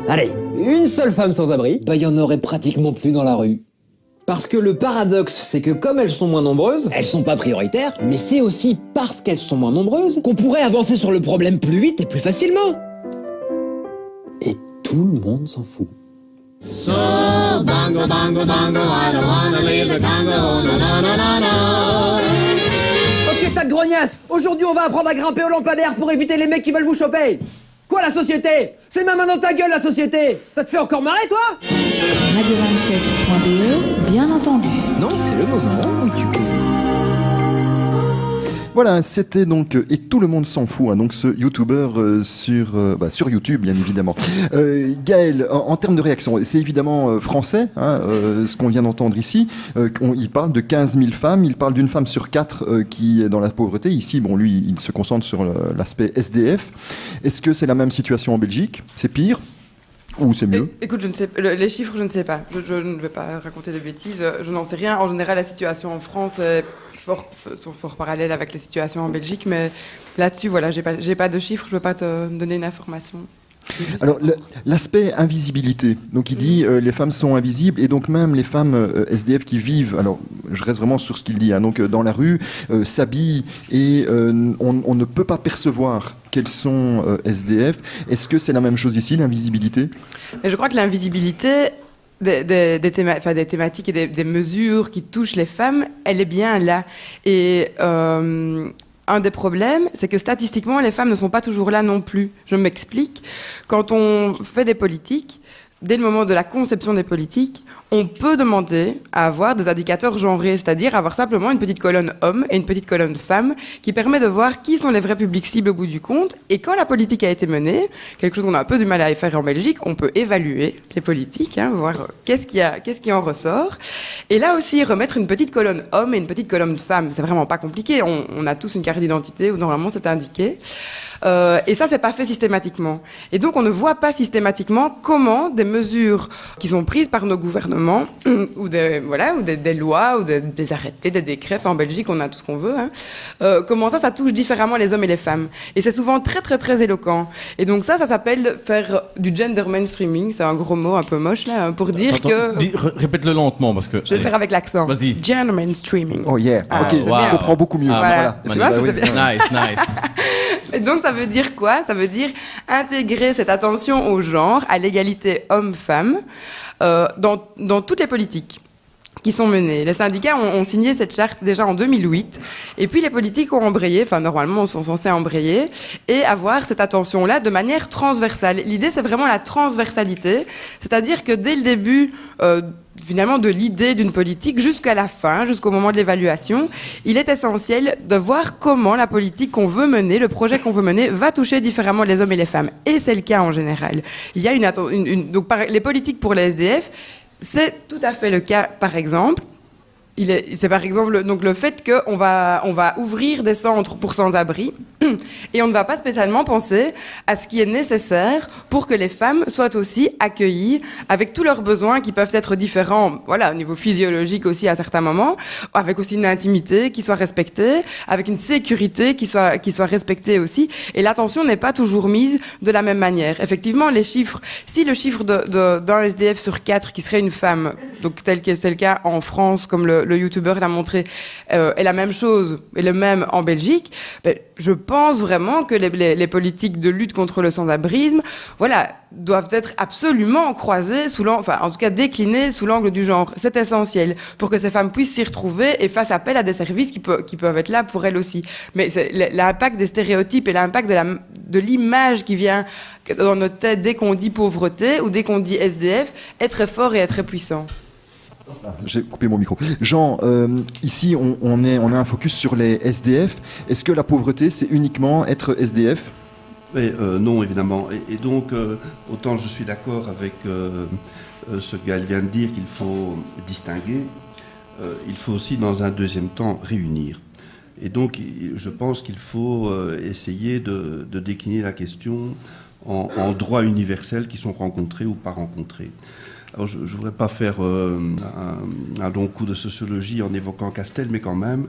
allez, une seule femme sans abri, bah il y en aurait pratiquement plus dans la rue. Parce que le paradoxe, c'est que comme elles sont moins nombreuses, elles sont pas prioritaires, mais c'est aussi parce qu'elles sont moins nombreuses qu'on pourrait avancer sur le problème plus vite et plus facilement. Et tout le monde s'en fout. So, bongo, bongo, bongo, I don't wanna leave the Congo, no, no, no, no, no. Ok, tas de grognasse. Aujourd'hui, on va apprendre à grimper au lampadaire pour éviter les mecs qui veulent vous choper. Quoi, la société? C'est ma main dans ta gueule, la société. Ça te fait encore marrer, toi? Radio27.be, bien entendu. Non, c'est le moment où tu peux. Voilà, c'était donc Et tout le monde s'en fout, hein, donc ce youtubeur sur YouTube, bien évidemment. Gaël, en termes de réaction, c'est évidemment français, hein, ce qu'on vient d'entendre ici. Il parle de 15 000 femmes, il parle d'une femme sur 4 qui est dans la pauvreté. Ici, bon, lui, il se concentre sur l'aspect SDF. Est-ce que c'est la même situation en Belgique? C'est pire? Ou c'est mieux? Écoute, je ne sais, les chiffres, je ne sais pas. Je ne vais pas raconter des bêtises. Je n'en sais rien. En général, la situation en France sont fort parallèles avec les situations en Belgique. Mais là-dessus, voilà, j'ai pas de chiffres. Je ne peux pas te donner une information. Alors, l'aspect invisibilité. Donc, il dit les femmes sont invisibles et donc même les femmes SDF qui vivent. Alors, je reste vraiment sur ce qu'il dit. Hein, donc, dans la rue, s'habillent et on ne peut pas percevoir qu'elles sont SDF. Est-ce que c'est la même chose ici, l'invisibilité? Mais je crois que l'invisibilité des thématiques et des mesures qui touchent les femmes, elle est bien là. Et un des problèmes, c'est que statistiquement, les femmes ne sont pas toujours là non plus. Je m'explique. Quand on fait des politiques, dès le moment de la conception des politiques, on peut demander à avoir des indicateurs genrés, c'est-à-dire avoir simplement une petite colonne hommes et une petite colonne femmes qui permet de voir qui sont les vrais publics cibles au bout du compte. Et quand la politique a été menée, quelque chose qu'on a un peu du mal à faire en Belgique, on peut évaluer les politiques, hein, voir qu'est-ce qui en ressort. Et là aussi, remettre une petite colonne hommes et une petite colonne femmes, c'est vraiment pas compliqué. On a tous une carte d'identité où normalement c'est indiqué. Et ça, c'est pas fait systématiquement. Et donc, on ne voit pas systématiquement comment des mesures qui sont prises par nos gouvernements ou des lois ou des arrêtés, des décrets. Enfin, en Belgique, on a tout ce qu'on veut. Hein, comment ça touche différemment les hommes et les femmes. Et c'est souvent très, très, très éloquent. Et donc ça s'appelle faire du gender mainstreaming. C'est un gros mot un peu moche là pour dire Répète-le lentement parce que. Je vais le faire avec l'accent. Vas-y. Gender mainstreaming. Oh yeah. Ok, je comprends beaucoup mieux. Voilà. Tu vois, oui. Nice. Et donc ça veut dire quoi? Ça veut dire intégrer cette attention au genre, à l'égalité homme-femme, dans toutes les politiques qui sont menées. Les syndicats ont signé cette charte déjà en 2008, et puis les politiques ont embrayé, enfin normalement sont censés embrayer, et avoir cette attention-là de manière transversale. L'idée, c'est vraiment la transversalité, c'est-à-dire que dès le début finalement de l'idée d'une politique jusqu'à la fin, jusqu'au moment de l'évaluation, il est essentiel de voir comment la politique qu'on veut mener, le projet qu'on veut mener, va toucher différemment les hommes et les femmes. Et c'est le cas en général. Il y a les politiques pour les SDF, c'est tout à fait le cas, par exemple. C'est par exemple donc le fait qu'on va ouvrir des centres pour sans-abri et on ne va pas spécialement penser à ce qui est nécessaire pour que les femmes soient aussi accueillies avec tous leurs besoins qui peuvent être différents, voilà, au niveau physiologique aussi à certains moments, avec aussi une intimité qui soit respectée, avec une sécurité qui soit respectée aussi. Et l'attention n'est pas toujours mise de la même manière. Effectivement, les chiffres, si le chiffre d'un SDF sur 4 qui serait une femme, donc tel que c'est le cas en France, comme le youtubeur l'a montré, est la même chose et le même en Belgique, je pense pense vraiment que les politiques de lutte contre le sans-abrisme, voilà, doivent être absolument croisées en tout cas déclinées sous l'angle du genre. C'est essentiel pour que ces femmes puissent s'y retrouver et fassent appel à des services qui peuvent être là pour elles aussi. Mais c'est l'impact des stéréotypes et l'impact de l'image qui vient dans notre tête dès qu'on dit pauvreté ou dès qu'on dit SDF est très fort et est très puissant. J'ai coupé mon micro. Jean, ici, on a un focus sur les SDF. Est-ce que la pauvreté, c'est uniquement être SDF ? Non, évidemment. Et donc, autant je suis d'accord avec ce qu'elle vient de dire, qu'il faut distinguer, il faut aussi, dans un deuxième temps, réunir. Et donc, je pense qu'il faut essayer de décliner la question en droits universels qui sont rencontrés ou pas rencontrés. Alors, je ne voudrais pas faire un long coup de sociologie en évoquant Castel, mais quand même,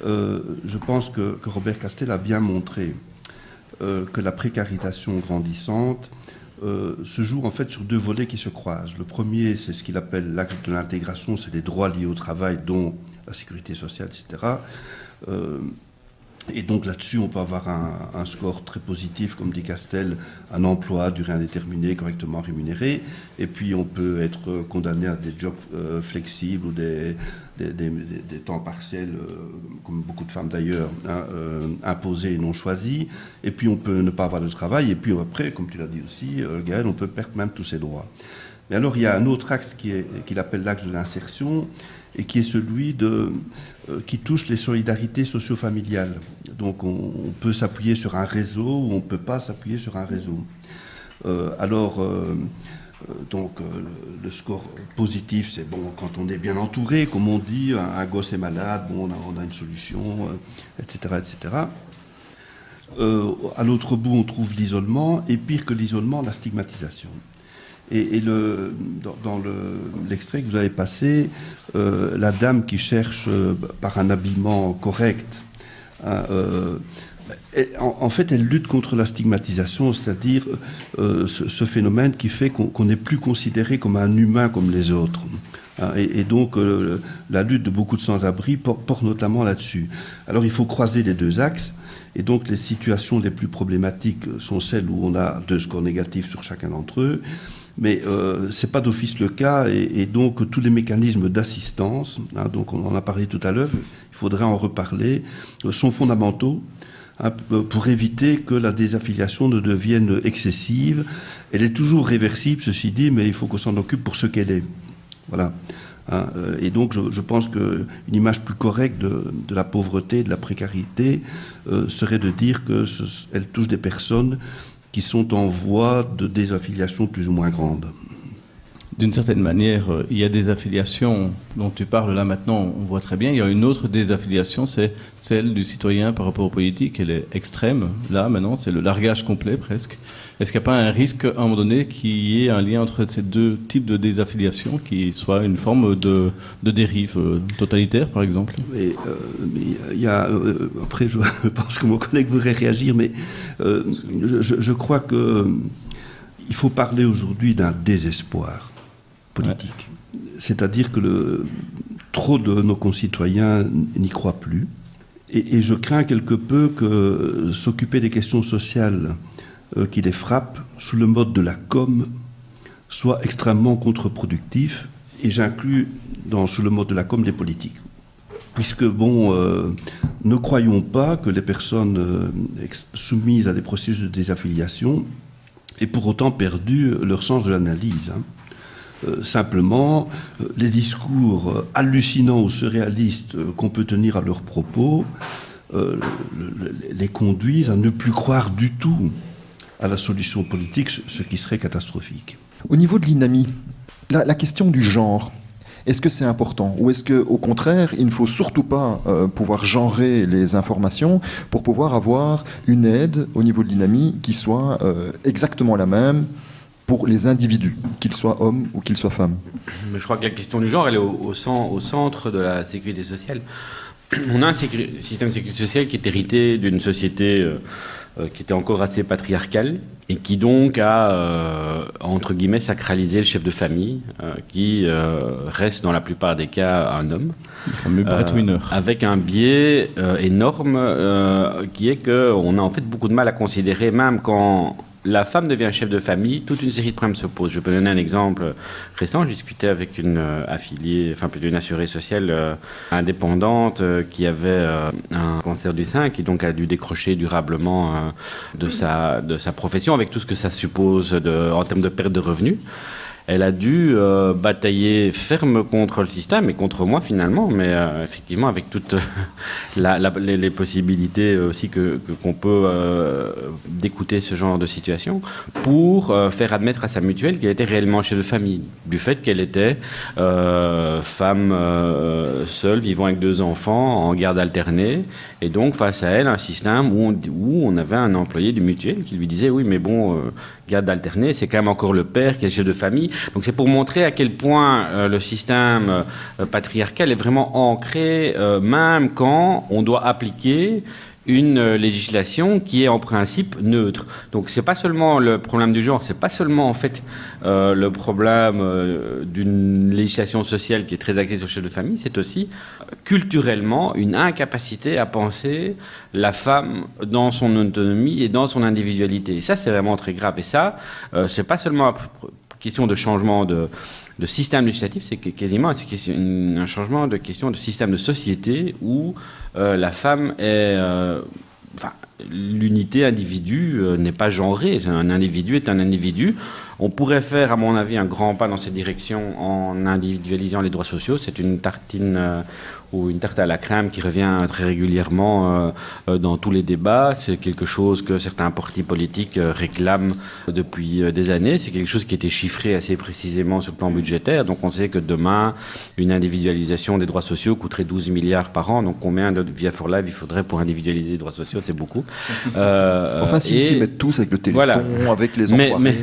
je pense que Robert Castel a bien montré que la précarisation grandissante se joue en fait sur deux volets qui se croisent. Le premier, c'est ce qu'il appelle l'axe de l'intégration, c'est les droits liés au travail, dont la sécurité sociale, etc. Et donc là-dessus, on peut avoir un score très positif, comme dit Castel, un emploi à durée indéterminée, correctement rémunéré. Et puis on peut être condamné à des jobs flexibles ou des temps partiels, comme beaucoup de femmes d'ailleurs, imposés et non choisis. Et puis on peut ne pas avoir de travail. Et puis après, comme tu l'as dit aussi, Gaël, on peut perdre même tous ses droits. Mais alors il y a un autre axe qu'il appelle l'axe de l'insertion, et qui est celui qui touche les solidarités socio-familiales. Donc on peut s'appuyer sur un réseau ou on ne peut pas s'appuyer sur un réseau. Le score positif, c'est bon quand on est bien entouré, comme on dit, un gosse est malade, bon, on a une solution, etc. etc. À l'autre bout, on trouve l'isolement, et pire que l'isolement, la stigmatisation. Et dans l'extrait que vous avez passé, la dame qui cherche par un habillement correct, en fait, elle lutte contre la stigmatisation, c'est-à-dire ce phénomène qui fait qu'on n'est plus considéré comme un humain comme les autres. Et donc, la lutte de beaucoup de sans-abri porte notamment là-dessus. Alors, il faut croiser les deux axes. Et donc, les situations les plus problématiques sont celles où on a 2 scores négatifs sur chacun d'entre eux. Mais ce n'est pas d'office le cas, et donc tous les mécanismes d'assistance, donc on en a parlé tout à l'heure, il faudrait en reparler, sont fondamentaux pour éviter que la désaffiliation ne devienne excessive. Elle est toujours réversible, ceci dit, mais il faut qu'on s'en occupe pour ce qu'elle est. Voilà. Et donc je pense qu'une image plus correcte de la pauvreté, de la précarité, serait de dire qu'elle touche des personnes qui sont en voie de désaffiliation plus ou moins grande. D'une certaine manière, il y a des affiliations dont tu parles là maintenant, on voit très bien. Il y a une autre désaffiliation, c'est celle du citoyen par rapport aux politiques. Elle est extrême, là maintenant, c'est le largage complet presque. Est-ce qu'il n'y a pas un risque à un moment donné qu'il y ait un lien entre ces deux types de désaffiliation, qui soit une forme de dérive totalitaire par exemple ? Mais il y a, après je pense que mon collègue voudrait réagir, mais je crois qu'il faut parler aujourd'hui d'un désespoir politique. Ouais. C'est-à-dire que trop de nos concitoyens n'y croient plus. Et je crains quelque peu que s'occuper des questions sociales qui les frappent sous le mode de la com soit extrêmement contre-productif. Et j'inclus sous le mode de la com les politiques. Puisque, ne croyons pas que les personnes soumises à des processus de désaffiliation aient pour autant perdu leur sens de l'analyse. Simplement, les discours hallucinants ou surréalistes qu'on peut tenir à leurs propos les conduisent à ne plus croire du tout à la solution politique, ce qui serait catastrophique. Au niveau de l'INAMI, la question du genre, est-ce que c'est important ? Ou est-ce qu'au contraire, il ne faut surtout pas pouvoir genrer les informations pour pouvoir avoir une aide au niveau de l'INAMI qui soit exactement la même pour les individus, qu'ils soient hommes ou qu'ils soient femmes ? Je crois que la question du genre, elle est au centre de la sécurité sociale. On a un système de sécurité sociale qui est hérité d'une société qui était encore assez patriarcal et qui donc a, entre guillemets, sacralisé le chef de famille, qui reste dans la plupart des cas un homme. Le fameux breadwinner. Avec un biais énorme qui est qu'on a en fait beaucoup de mal à considérer, même quand la femme devient chef de famille, toute une série de problèmes se posent. Je peux donner un exemple récent. Je discutais avec une affiliée, enfin plutôt une assurée sociale indépendante qui avait un cancer du sein, qui donc a dû décrocher durablement de sa profession, avec tout ce que ça suppose en termes de perte de revenus. Elle a dû batailler ferme contre le système et contre moi finalement, mais effectivement avec toutes les possibilités aussi qu'on peut d'écouter ce genre de situation pour faire admettre à sa mutuelle qu'elle était réellement chef de famille, du fait qu'elle était femme seule, vivant avec 2 enfants, en garde alternée, et donc face à elle un système où on avait un employé du mutuel qui lui disait oui mais bon, garde alternée, c'est quand même encore le père qui est chef de famille. Donc c'est pour montrer à quel point le système patriarcal est vraiment ancré, même quand on doit appliquer une législation qui est en principe neutre. Donc c'est pas seulement le problème du genre, c'est pas seulement en fait le problème d'une législation sociale qui est très axée sur le chef de famille, c'est aussi culturellement une incapacité à penser la femme dans son autonomie et dans son individualité. Et ça c'est vraiment très grave. Et ça c'est pas seulement question de changement de système législatif, c'est quasiment un changement de question de système de société où la femme est... l'unité individu n'est pas genrée. Un individu est un individu. On pourrait faire, à mon avis, un grand pas dans cette direction en individualisant les droits sociaux. C'est une tartine ou une tarte à la crème qui revient très régulièrement dans tous les débats. C'est quelque chose que certains partis politiques réclament depuis des années. C'est quelque chose qui a été chiffré assez précisément sur le plan budgétaire. Donc on sait que demain, une individualisation des droits sociaux coûterait 12 milliards par an. Donc combien de Via for Life il faudrait pour individualiser les droits sociaux? C'est beaucoup. Enfin, s'ils s'y mettent tous avec le téléthon, voilà. Avec les enfoirés...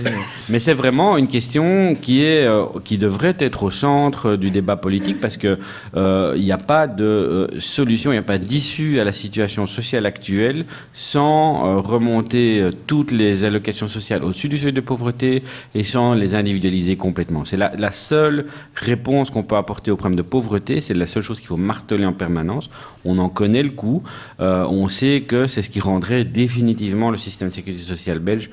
Mais c'est vraiment une question qui devrait être au centre du débat politique parce que il n'y a pas de solution, il n'y a pas d'issue à la situation sociale actuelle sans remonter toutes les allocations sociales au-dessus du seuil de pauvreté et sans les individualiser complètement. C'est la seule réponse qu'on peut apporter au problème de pauvreté, c'est la seule chose qu'il faut marteler en permanence. On en connaît le coût, on sait que c'est ce qui rendrait définitivement le système de sécurité sociale belge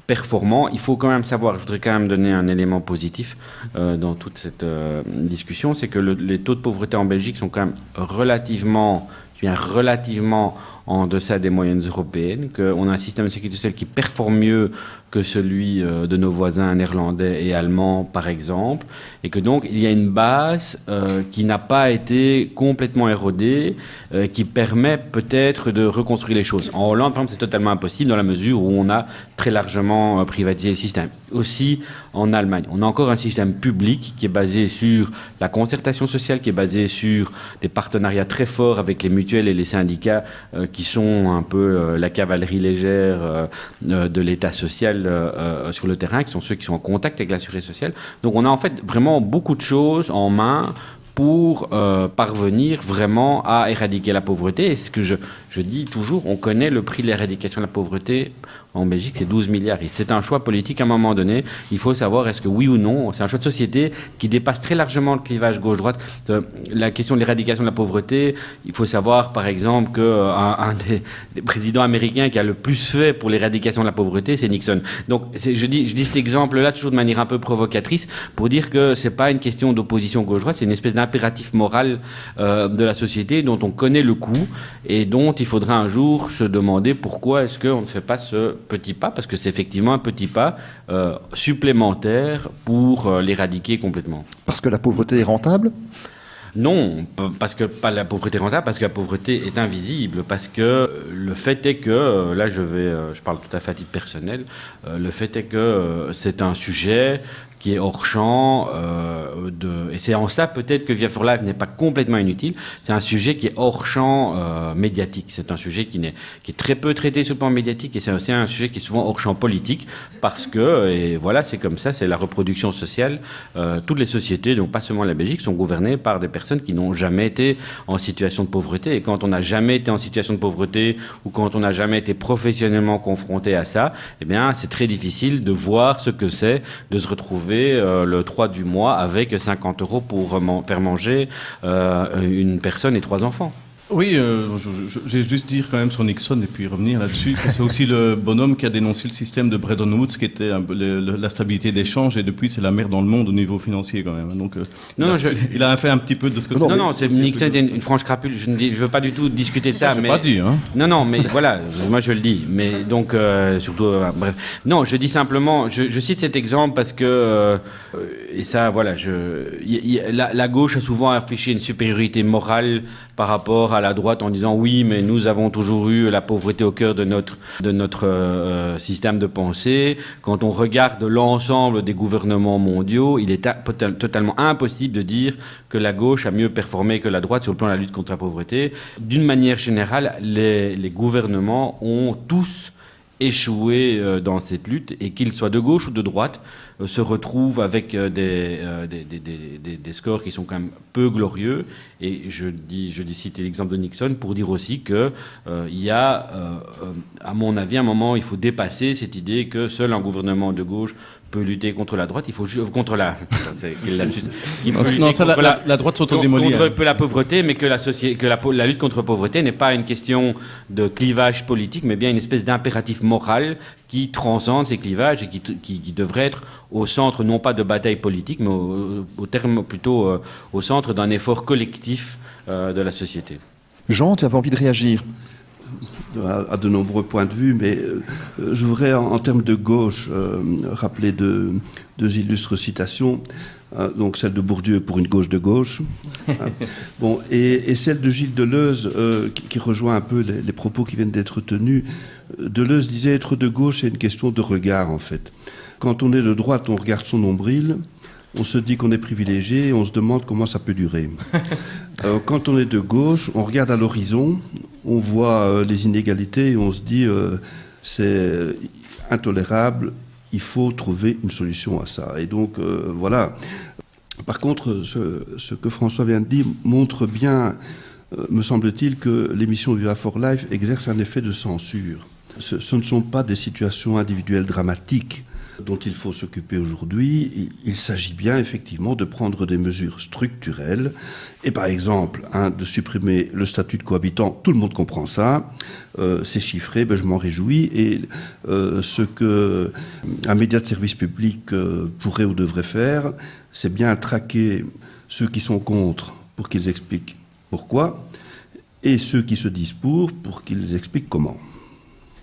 performant. Il faut quand même savoir, je voudrais quand même donner un élément positif dans toute cette discussion, c'est que les taux de pauvreté en Belgique sont quand même relativement en deçà des moyennes européennes, qu'on a un système de sécurité sociale qui performe mieux que celui de nos voisins néerlandais et allemands, par exemple, et que donc il y a une base qui n'a pas été complètement érodée, qui permet peut-être de reconstruire les choses. En Hollande, par exemple, c'est totalement impossible dans la mesure où on a très largement privatisé le système. Aussi, en Allemagne, on a encore un système public qui est basé sur la concertation sociale, qui est basé sur des partenariats très forts avec les mutuelles et les syndicats qui sont un peu la cavalerie légère de l'État social sur le terrain, qui sont ceux qui sont en contact avec la sécurité sociale. Donc on a en fait vraiment beaucoup de choses en main pour parvenir vraiment à éradiquer la pauvreté. Et ce que je dis toujours, on connaît le prix de l'éradication de la pauvreté en Belgique, c'est 12 milliards. Et c'est un choix politique à un moment donné. Il faut savoir est-ce que oui ou non, c'est un choix de société qui dépasse très largement le clivage gauche-droite. La question de l'éradication de la pauvreté, il faut savoir par exemple qu'un des présidents américains qui a le plus fait pour l'éradication de la pauvreté, c'est Nixon. Donc je dis cet exemple-là toujours de manière un peu provocatrice pour dire que c'est pas une question d'opposition gauche-droite, c'est une espèce d'impératif moral de la société dont on connaît le coût et dont il faudra un jour se demander pourquoi est-ce qu'on ne fait pas ce petit pas, parce que c'est effectivement un petit pas supplémentaire pour l'éradiquer complètement. Parce que la pauvreté est rentable ? Non, parce que pas la pauvreté rentable, parce que la pauvreté est invisible, parce que le fait est que, là je parle tout à fait à titre personnel, le fait est que c'est un sujet qui est hors champ. Et c'est en ça peut-être que Via for Life n'est pas complètement inutile. C'est un sujet qui est hors champ médiatique. C'est un sujet qui est très peu traité sur le plan médiatique, et c'est aussi un sujet qui est souvent hors champ politique, parce que, et voilà, c'est comme ça, c'est la reproduction sociale. Toutes les sociétés, donc pas seulement la Belgique, sont gouvernées par des personnes qui n'ont jamais été en situation de pauvreté. Et quand on n'a jamais été en situation de pauvreté, ou quand on n'a jamais été professionnellement confronté à ça, eh bien, c'est très difficile de voir ce que c'est de se retrouver le 3 du mois avec 50 € pour faire manger une personne et 3 enfants. Oui, j'ai juste dire quand même sur Nixon et puis revenir là-dessus que c'est aussi le bonhomme qui a dénoncé le système de Bretton Woods, qui était la stabilité d'échange, et depuis c'est la merde dans le monde au niveau financier quand même. Donc il a fait un petit peu de ce que. Non, c'est Nixon était une franche crapule. Je ne veux pas du tout discuter de ça. Je mais pas dit, hein. Non, mais voilà, moi je le dis. Mais donc surtout, bref. Non, je dis simplement, je cite cet exemple parce que et ça, voilà, la gauche a souvent affiché une supériorité morale par rapport à la droite en disant oui, mais nous avons toujours eu la pauvreté au cœur de notre système de pensée. Quand on regarde l'ensemble des gouvernements mondiaux, il est totalement impossible de dire que la gauche a mieux performé que la droite sur le plan de la lutte contre la pauvreté. D'une manière générale, les gouvernements ont tous échoué dans cette lutte, et qu'ils soient de gauche ou de droite, se retrouvent avec des scores qui sont quand même peu glorieux. Et je dis citer l'exemple de Nixon pour dire aussi que il y a, à mon avis, à un moment, il faut dépasser cette idée que seul un gouvernement de gauche peut lutter contre la droite. Il faut contre la. La droite s'autodémolit. Contre la pauvreté, mais que la lutte contre la pauvreté n'est pas une question de clivage politique, mais bien une espèce d'impératif moral qui transcende ces clivages et qui devrait être au centre, non pas de bataille politique, mais au terme plutôt au centre d'un effort collectif de la société. Jean, tu avais envie de réagir à de nombreux points de vue, mais je voudrais, en termes de gauche, rappeler deux illustres citations. Donc celle de Bourdieu pour une gauche de gauche. Bon, et celle de Gilles Deleuze, qui rejoint un peu les propos qui viennent d'être tenus. Deleuze disait être de gauche, c'est une question de regard, en fait. Quand on est de droite, on regarde son nombril, on se dit qu'on est privilégié et on se demande comment ça peut durer. Quand on est de gauche, on regarde à l'horizon, on voit les inégalités et on se dit c'est intolérable, il faut trouver une solution à ça. Et donc, voilà. Par contre, ce que François vient de dire montre bien, me semble-t-il, que l'émission Via for Life exerce un effet de censure. Ce ne sont pas des situations individuelles dramatiques dont il faut s'occuper aujourd'hui. Il s'agit bien effectivement de prendre des mesures structurelles et par exemple de supprimer le statut de cohabitant. Tout le monde comprend ça, c'est chiffré, je m'en réjouis, et ce qu'un média de service public pourrait ou devrait faire, c'est bien traquer ceux qui sont contre pour qu'ils expliquent pourquoi, et ceux qui se disent pour qu'ils expliquent comment.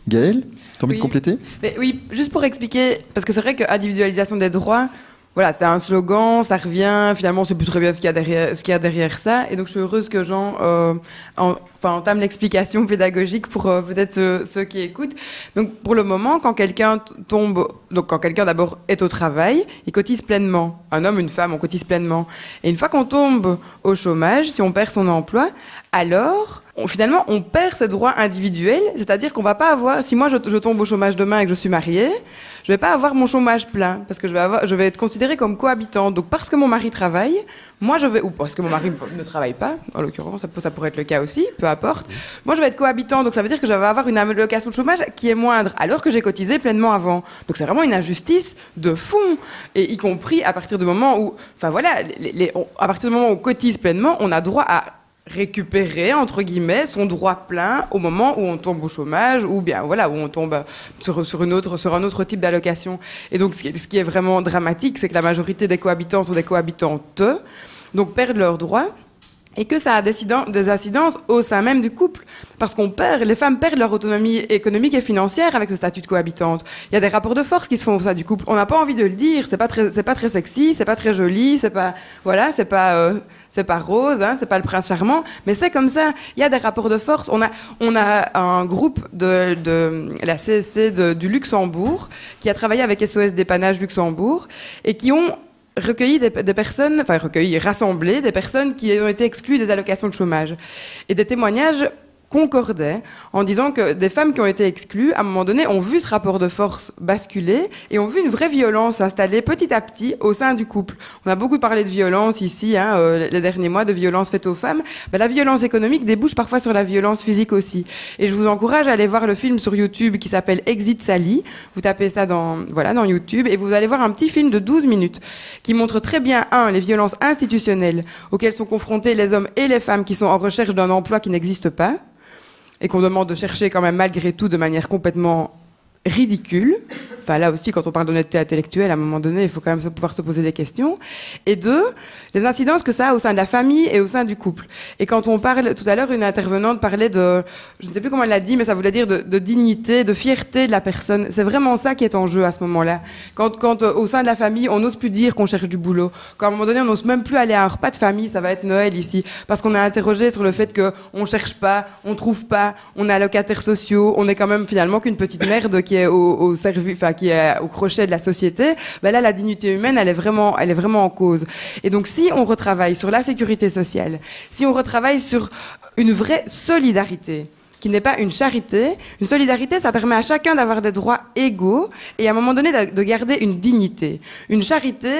Gaëlle, tu as envie de compléter ? Oui, juste pour expliquer, parce que c'est vrai que individualisation des droits, voilà, c'est un slogan, ça revient, finalement on ne sait plus très bien ce qu'il y a derrière ça, et donc je suis heureuse que Jean entame l'explication pédagogique pour peut-être ceux qui écoutent. Donc pour le moment, quand quelqu'un d'abord est au travail, il cotise pleinement. Un homme, une femme, on cotise pleinement. Et une fois qu'on tombe au chômage, si on perd son emploi, alors finalement on perd ses droits individuels, c'est-à-dire qu'on va pas avoir, si moi je tombe au chômage demain et que je suis mariée, je vais pas avoir mon chômage plein, parce que je vais être considérée comme cohabitante. Donc parce que mon mari travaille, ou parce que mon mari ne travaille pas, en l'occurrence, ça pourrait être le cas aussi, peu importe. Moi, je vais être cohabitant, donc ça veut dire que je vais avoir une allocation de chômage qui est moindre, alors que j'ai cotisé pleinement avant. Donc c'est vraiment une injustice de fond, et y compris à partir du moment où, à partir du moment où on cotise pleinement, on a droit à récupérer, entre guillemets, son droit plein au moment où on tombe au chômage, ou bien où on tombe sur un autre type d'allocation. Et donc ce qui est vraiment dramatique, c'est que la majorité des cohabitants sont des cohabitantes, donc perdent leurs droits. et que ça a des incidences au sein même du couple. Parce les femmes perdent leur autonomie économique et financière avec ce statut de cohabitante. Il y a des rapports de force qui se font au sein du couple. On n'a pas envie de le dire, c'est pas très sexy, c'est pas très joli, c'est pas rose, hein, c'est pas le prince charmant, mais c'est comme ça. Il y a des rapports de force. On a un groupe de la CSC du Luxembourg qui a travaillé avec SOS Dépannage Luxembourg et qui ont rassemblé des personnes qui ont été exclues des allocations de chômage. Et des témoignages concordaient en disant que des femmes qui ont été exclues, à un moment donné, ont vu ce rapport de force basculer et ont vu une vraie violence s'installer petit à petit au sein du couple. On a beaucoup parlé de violence ici, les derniers mois, de violence faite aux femmes. Ben, la violence économique débouche parfois sur la violence physique aussi. Et je vous encourage à aller voir le film sur YouTube qui s'appelle Exit Sally. Vous tapez ça dans YouTube et vous allez voir un petit film de 12 minutes qui montre très bien, les violences institutionnelles auxquelles sont confrontés les hommes et les femmes qui sont en recherche d'un emploi qui n'existe pas, et qu'on demande de chercher quand même malgré tout de manière complètement ridicule. Enfin, là aussi, quand on parle d'honnêteté intellectuelle, à un moment donné, il faut quand même pouvoir se poser des questions. Et 2, les incidences que ça a au sein de la famille et au sein du couple. Et quand on parle, tout à l'heure, une intervenante parlait de, je ne sais plus comment elle l'a dit, mais ça voulait dire de dignité, de fierté de la personne. C'est vraiment ça qui est en jeu à ce moment-là. Quand au sein de la famille, on n'ose plus dire qu'on cherche du boulot. Quand à un moment donné, on n'ose même plus aller à un repas de famille, ça va être Noël ici, parce qu'on a interrogé sur le fait qu'on cherche pas, on trouve pas, on est allocataires sociaux, on est quand même finalement qu'une petite merde qui est au service, qui est au crochet de la société. Ben là, la dignité humaine, elle est vraiment en cause. Et donc, si on retravaille sur la sécurité sociale, si on retravaille sur une vraie solidarité, qui n'est pas une charité. Une solidarité, ça permet à chacun d'avoir des droits égaux et à un moment donné de garder une dignité. Une charité,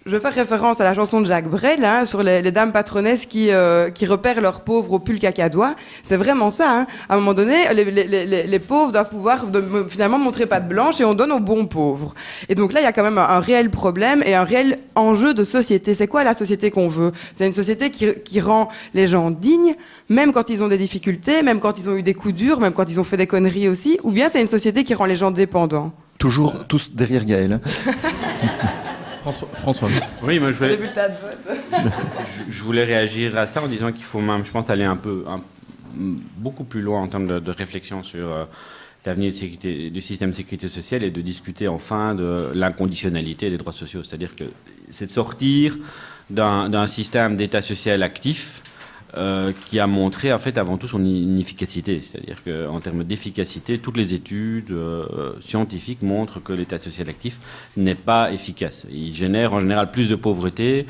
je vais faire référence à la chanson de Jacques Brel, sur les dames patronesses qui repèrent leurs pauvres au pull cacadois. C'est vraiment ça. Hein. À un moment donné, les pauvres doivent pouvoir finalement montrer patte blanche et on donne aux bons pauvres. Et donc là, il y a quand même un réel problème et un réel enjeu de société. C'est quoi la société qu'on veut ? C'est une société qui rend les gens dignes, même quand ils ont des difficultés, même quand ils ont eu des coups durs, même quand ils ont fait des conneries aussi, ou bien c'est une société qui rend les gens dépendants ? Toujours tous derrière Gaël. François. Oui, moi je voulais réagir à ça en disant qu'il faut même, je pense, aller beaucoup plus loin en termes de réflexion sur l'avenir du système de sécurité sociale et de discuter enfin de l'inconditionnalité des droits sociaux. C'est-à-dire que c'est de sortir d'un système d'état social actif qui a montré en fait avant tout son inefficacité. C'est-à-dire qu'en termes d'efficacité, toutes les études scientifiques montrent que l'état social actif n'est pas efficace. Il génère en général plus de pauvreté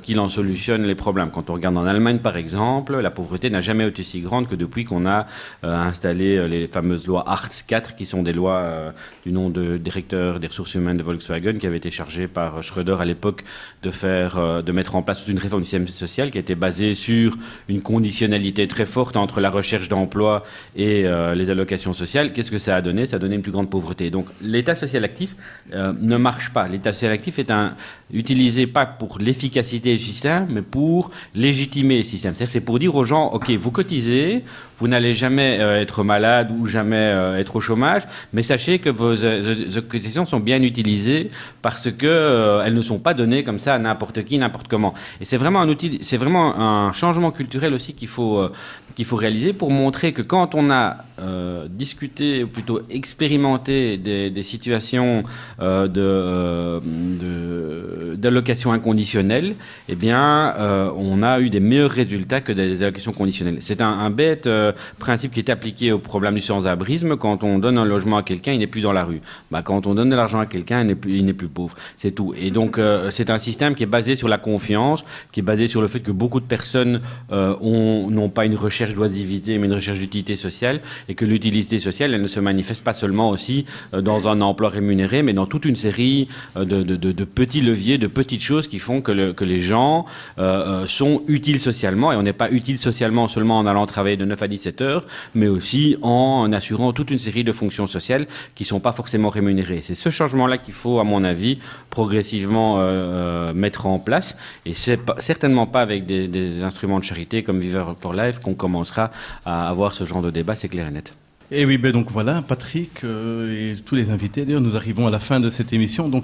qu'il en solutionne les problèmes. Quand on regarde en Allemagne par exemple, la pauvreté n'a jamais été si grande que depuis qu'on a installé les fameuses lois Hartz IV, qui sont des lois du nom de directeur des ressources humaines de Volkswagen, qui avait été chargé par Schröder à l'époque de mettre en place toute une réforme du système social qui était basée sur une conditionnalité très forte entre la recherche d'emploi et les allocations sociales. Qu'est-ce que ça a donné ? Ça a donné une plus grande pauvreté. Donc l'état social actif ne marche pas. L'état social actif est utilisé pas pour l'efficacité du système, mais pour légitimer le système. C'est pour dire aux gens, ok, vous cotisez, vous n'allez jamais être malade ou jamais être au chômage, mais sachez que vos cotisations sont bien utilisées parce que elles ne sont pas données comme ça à n'importe qui, n'importe comment. Et c'est vraiment un outil, c'est vraiment un changement culturel aussi qu'il faut réaliser pour montrer que quand on a discuté, ou plutôt expérimenté des situations d'allocation inconditionnelle, eh bien, on a eu des meilleurs résultats que des allocations conditionnelles. C'est un bête principe qui est appliqué au problème du sans-abrisme. Quand on donne un logement à quelqu'un, il n'est plus dans la rue. Quand on donne de l'argent à quelqu'un, il n'est plus pauvre. C'est tout. Et donc, c'est un système qui est basé sur la confiance, qui est basé sur le fait que beaucoup de personnes n'ont pas une recherche d'oisivité, mais une recherche d'utilité sociale, et que l'utilité sociale, elle ne se manifeste pas seulement aussi dans un emploi rémunéré, mais dans toute une série de petits leviers, de petites choses qui font que les gens sont utiles socialement, et on n'est pas utile socialement seulement en allant travailler de 9 à 17 heures, mais aussi en assurant toute une série de fonctions sociales qui ne sont pas forcément rémunérées. C'est ce changement-là qu'il faut, à mon avis, progressivement mettre en place, et c'est certainement pas avec des instruments de charité comme Viva for Life qu'on commencera à avoir ce genre de débat, c'est clair et net. Et oui, donc voilà, Patrick et tous les invités, d'ailleurs, nous arrivons à la fin de cette émission. Donc,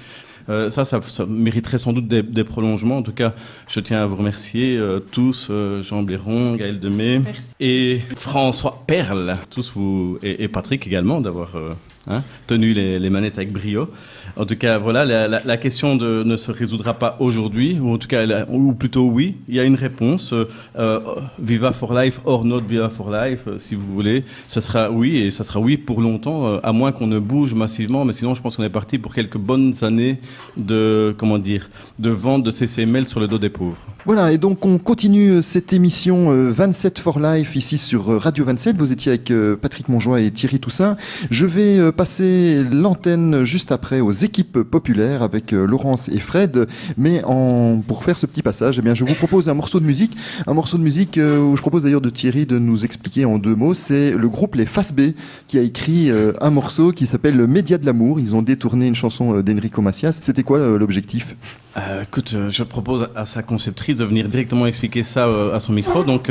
Ça mériterait sans doute des prolongements. En tout cas, je tiens à vous remercier tous, Jean Blairon, Gaël Demey et François Perle, tous vous, et Patrick également, d'avoir tenu les manettes avec brio. En tout cas, voilà, la question ne se résoudra pas aujourd'hui, ou en tout cas, ou plutôt oui, il y a une réponse. Viva for Life or not Viva for Life, si vous voulez. Ça sera oui, et ça sera oui pour longtemps, à moins qu'on ne bouge massivement, mais sinon je pense qu'on est parti pour quelques bonnes années de vente de CCML sur le dos des pauvres. Voilà, et donc on continue cette émission 27 for Life ici sur Radio 27. Vous étiez avec Patrick Monjoie et Thierry Toussaint. Je vais passer l'antenne juste après aux équipes populaires avec Laurence et Fred. Mais pour faire ce petit passage, eh bien, je vous propose un morceau de musique. Un morceau de musique où je propose d'ailleurs de Thierry de nous expliquer en 2 mots. C'est le groupe Les Face B qui a écrit un morceau qui s'appelle Le Média de l'amour. Ils ont détourné une chanson d'Enrico Macias. C'était quoi l'objectif ? Écoute, je propose à sa conceptrice de venir directement expliquer ça à son micro. Donc,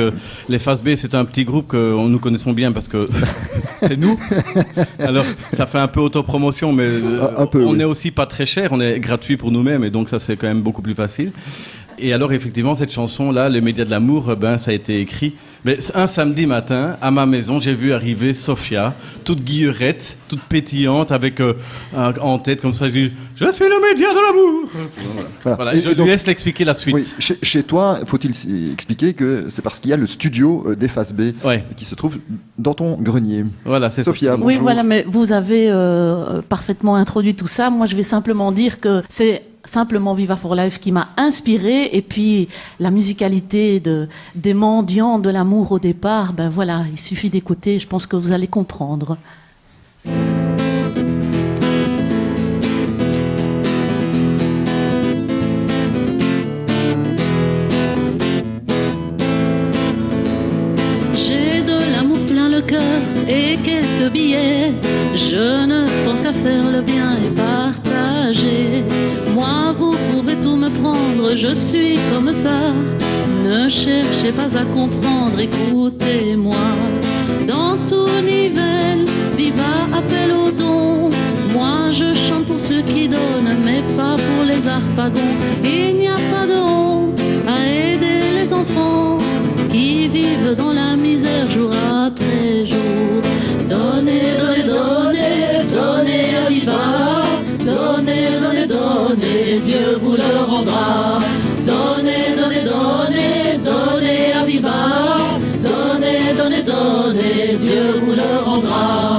les Face B, c'est un petit groupe que nous connaissons bien parce que c'est nous. Alors, ça fait un peu autopromotion, mais on n'est aussi pas très cher, on est gratuit pour nous-mêmes et donc ça, c'est quand même beaucoup plus facile. Et alors, effectivement, cette chanson-là, Les Médias de l'amour, ça a été écrit. Mais un samedi matin, à ma maison, j'ai vu arriver Sophia, toute guillerette, toute pétillante, avec en tête comme ça, je dis « Je suis le média de l'amour !» Voilà, et je lui laisse l'expliquer la suite. Oui, chez toi, faut-il expliquer que c'est parce qu'il y a le studio des Face B qui se trouve dans ton grenier. Voilà, c'est Sophia, bonjour. Oui, voilà, mais vous avez parfaitement introduit tout ça. Moi, je vais simplement dire que c'est simplement Viva for Life qui m'a inspiré, et puis la musicalité des mendiants de l'amour au départ, ben voilà, il suffit d'écouter, je pense que vous allez comprendre. J'ai de l'amour plein le cœur et quelques billets, je ne pense qu'à faire le bien et partager. Moi, vous pouvez tout me prendre, je suis comme ça. Ne cherchez pas à comprendre, écoutez-moi. Dans tout nivelle, viva appel au don. Moi, je chante pour ceux qui donnent, mais pas pour les harpagons. Il n'y a pas de honte à aider les enfants qui vivent dans la misère jour après jour. Donnez, donnez, donnez, donnez à Viva. Donnez, donnez, donnez, Dieu vous le rendra. Donnez, donnez, donnez, donnez à Viva. Donnez, donnez, donnez, Dieu vous le rendra.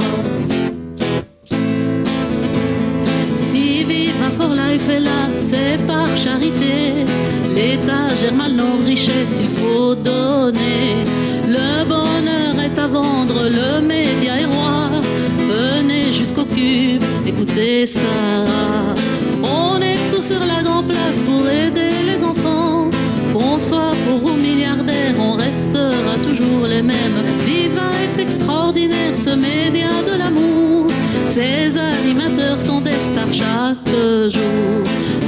Si Viva for Life est là, c'est par charité. L'État gère mal nos richesses, il faut donner. Le bonheur est à vendre, le média est roi. Venez jusqu'au cube, écoutez ça. On est tous sur la grande place pour aider les enfants. Qu'on soit pauvre ou milliardaire, on restera toujours les mêmes. Viva est extraordinaire, ce média de l'amour. Ses animateurs sont des stars chaque jour.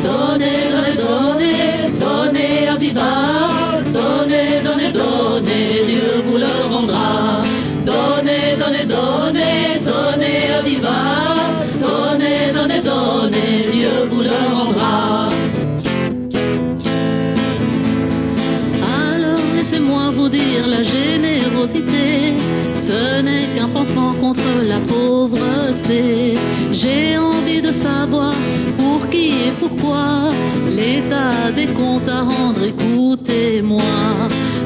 Donnez, donnez, donnez, donnez à Viva. Donnez, donnez, donnez, Dieu vous le rendra. Donnez, donnez, donnez, donnez à Viva. Donnez, donnez, donnez, Dieu vous le rendra. Alors laissez-moi vous dire, la générosité, ce n'est qu'un pansement contre la pauvreté. J'ai envie de savoir pour qui et pourquoi l'État a des comptes à rendre, écoutez-moi.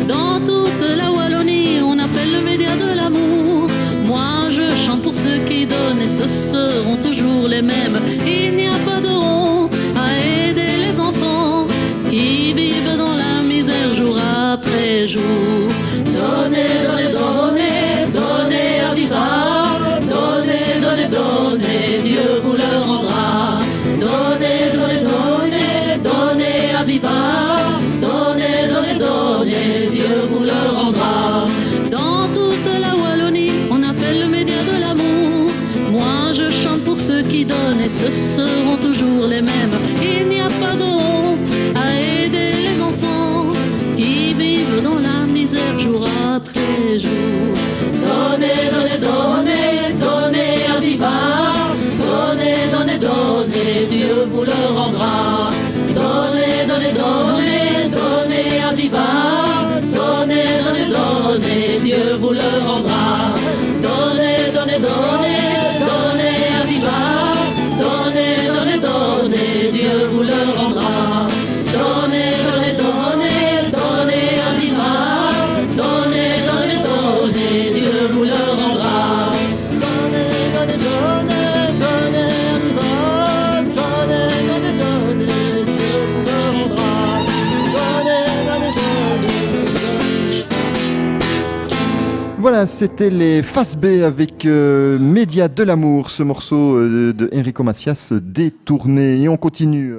Dans toute la Wallonie, on appelle le média de l'amour. Moi, je chante pour ceux qui donnent et ce seront toujours les mêmes. Il n'y a pas de honte à aider les enfants qui vivent dans la misère jour après jour. Donnez, donnez, donnez, donnez à Viva. Donnez, donnez, donnez, Dieu vous le rendra. Donnez, donnez, donnez, donnez à Viva. Donnez, donnez, donnez, Dieu vous le rendra. Dans toute la Wallonie, on appelle le média de l'amour. Moi, je chante pour ceux qui donnent et ce seront toujours les mêmes. Il n'y a pas de honte à aider les enfants qui vivent dans la misère jour après jour. Donnez, donnez, donnez, donnez à Viva. Donnez, donnez, donnez, Dieu vous le rendra. Voilà, c'était les Faces B avec Média de l'amour, ce morceau de Enrico Macias détourné. Et on continue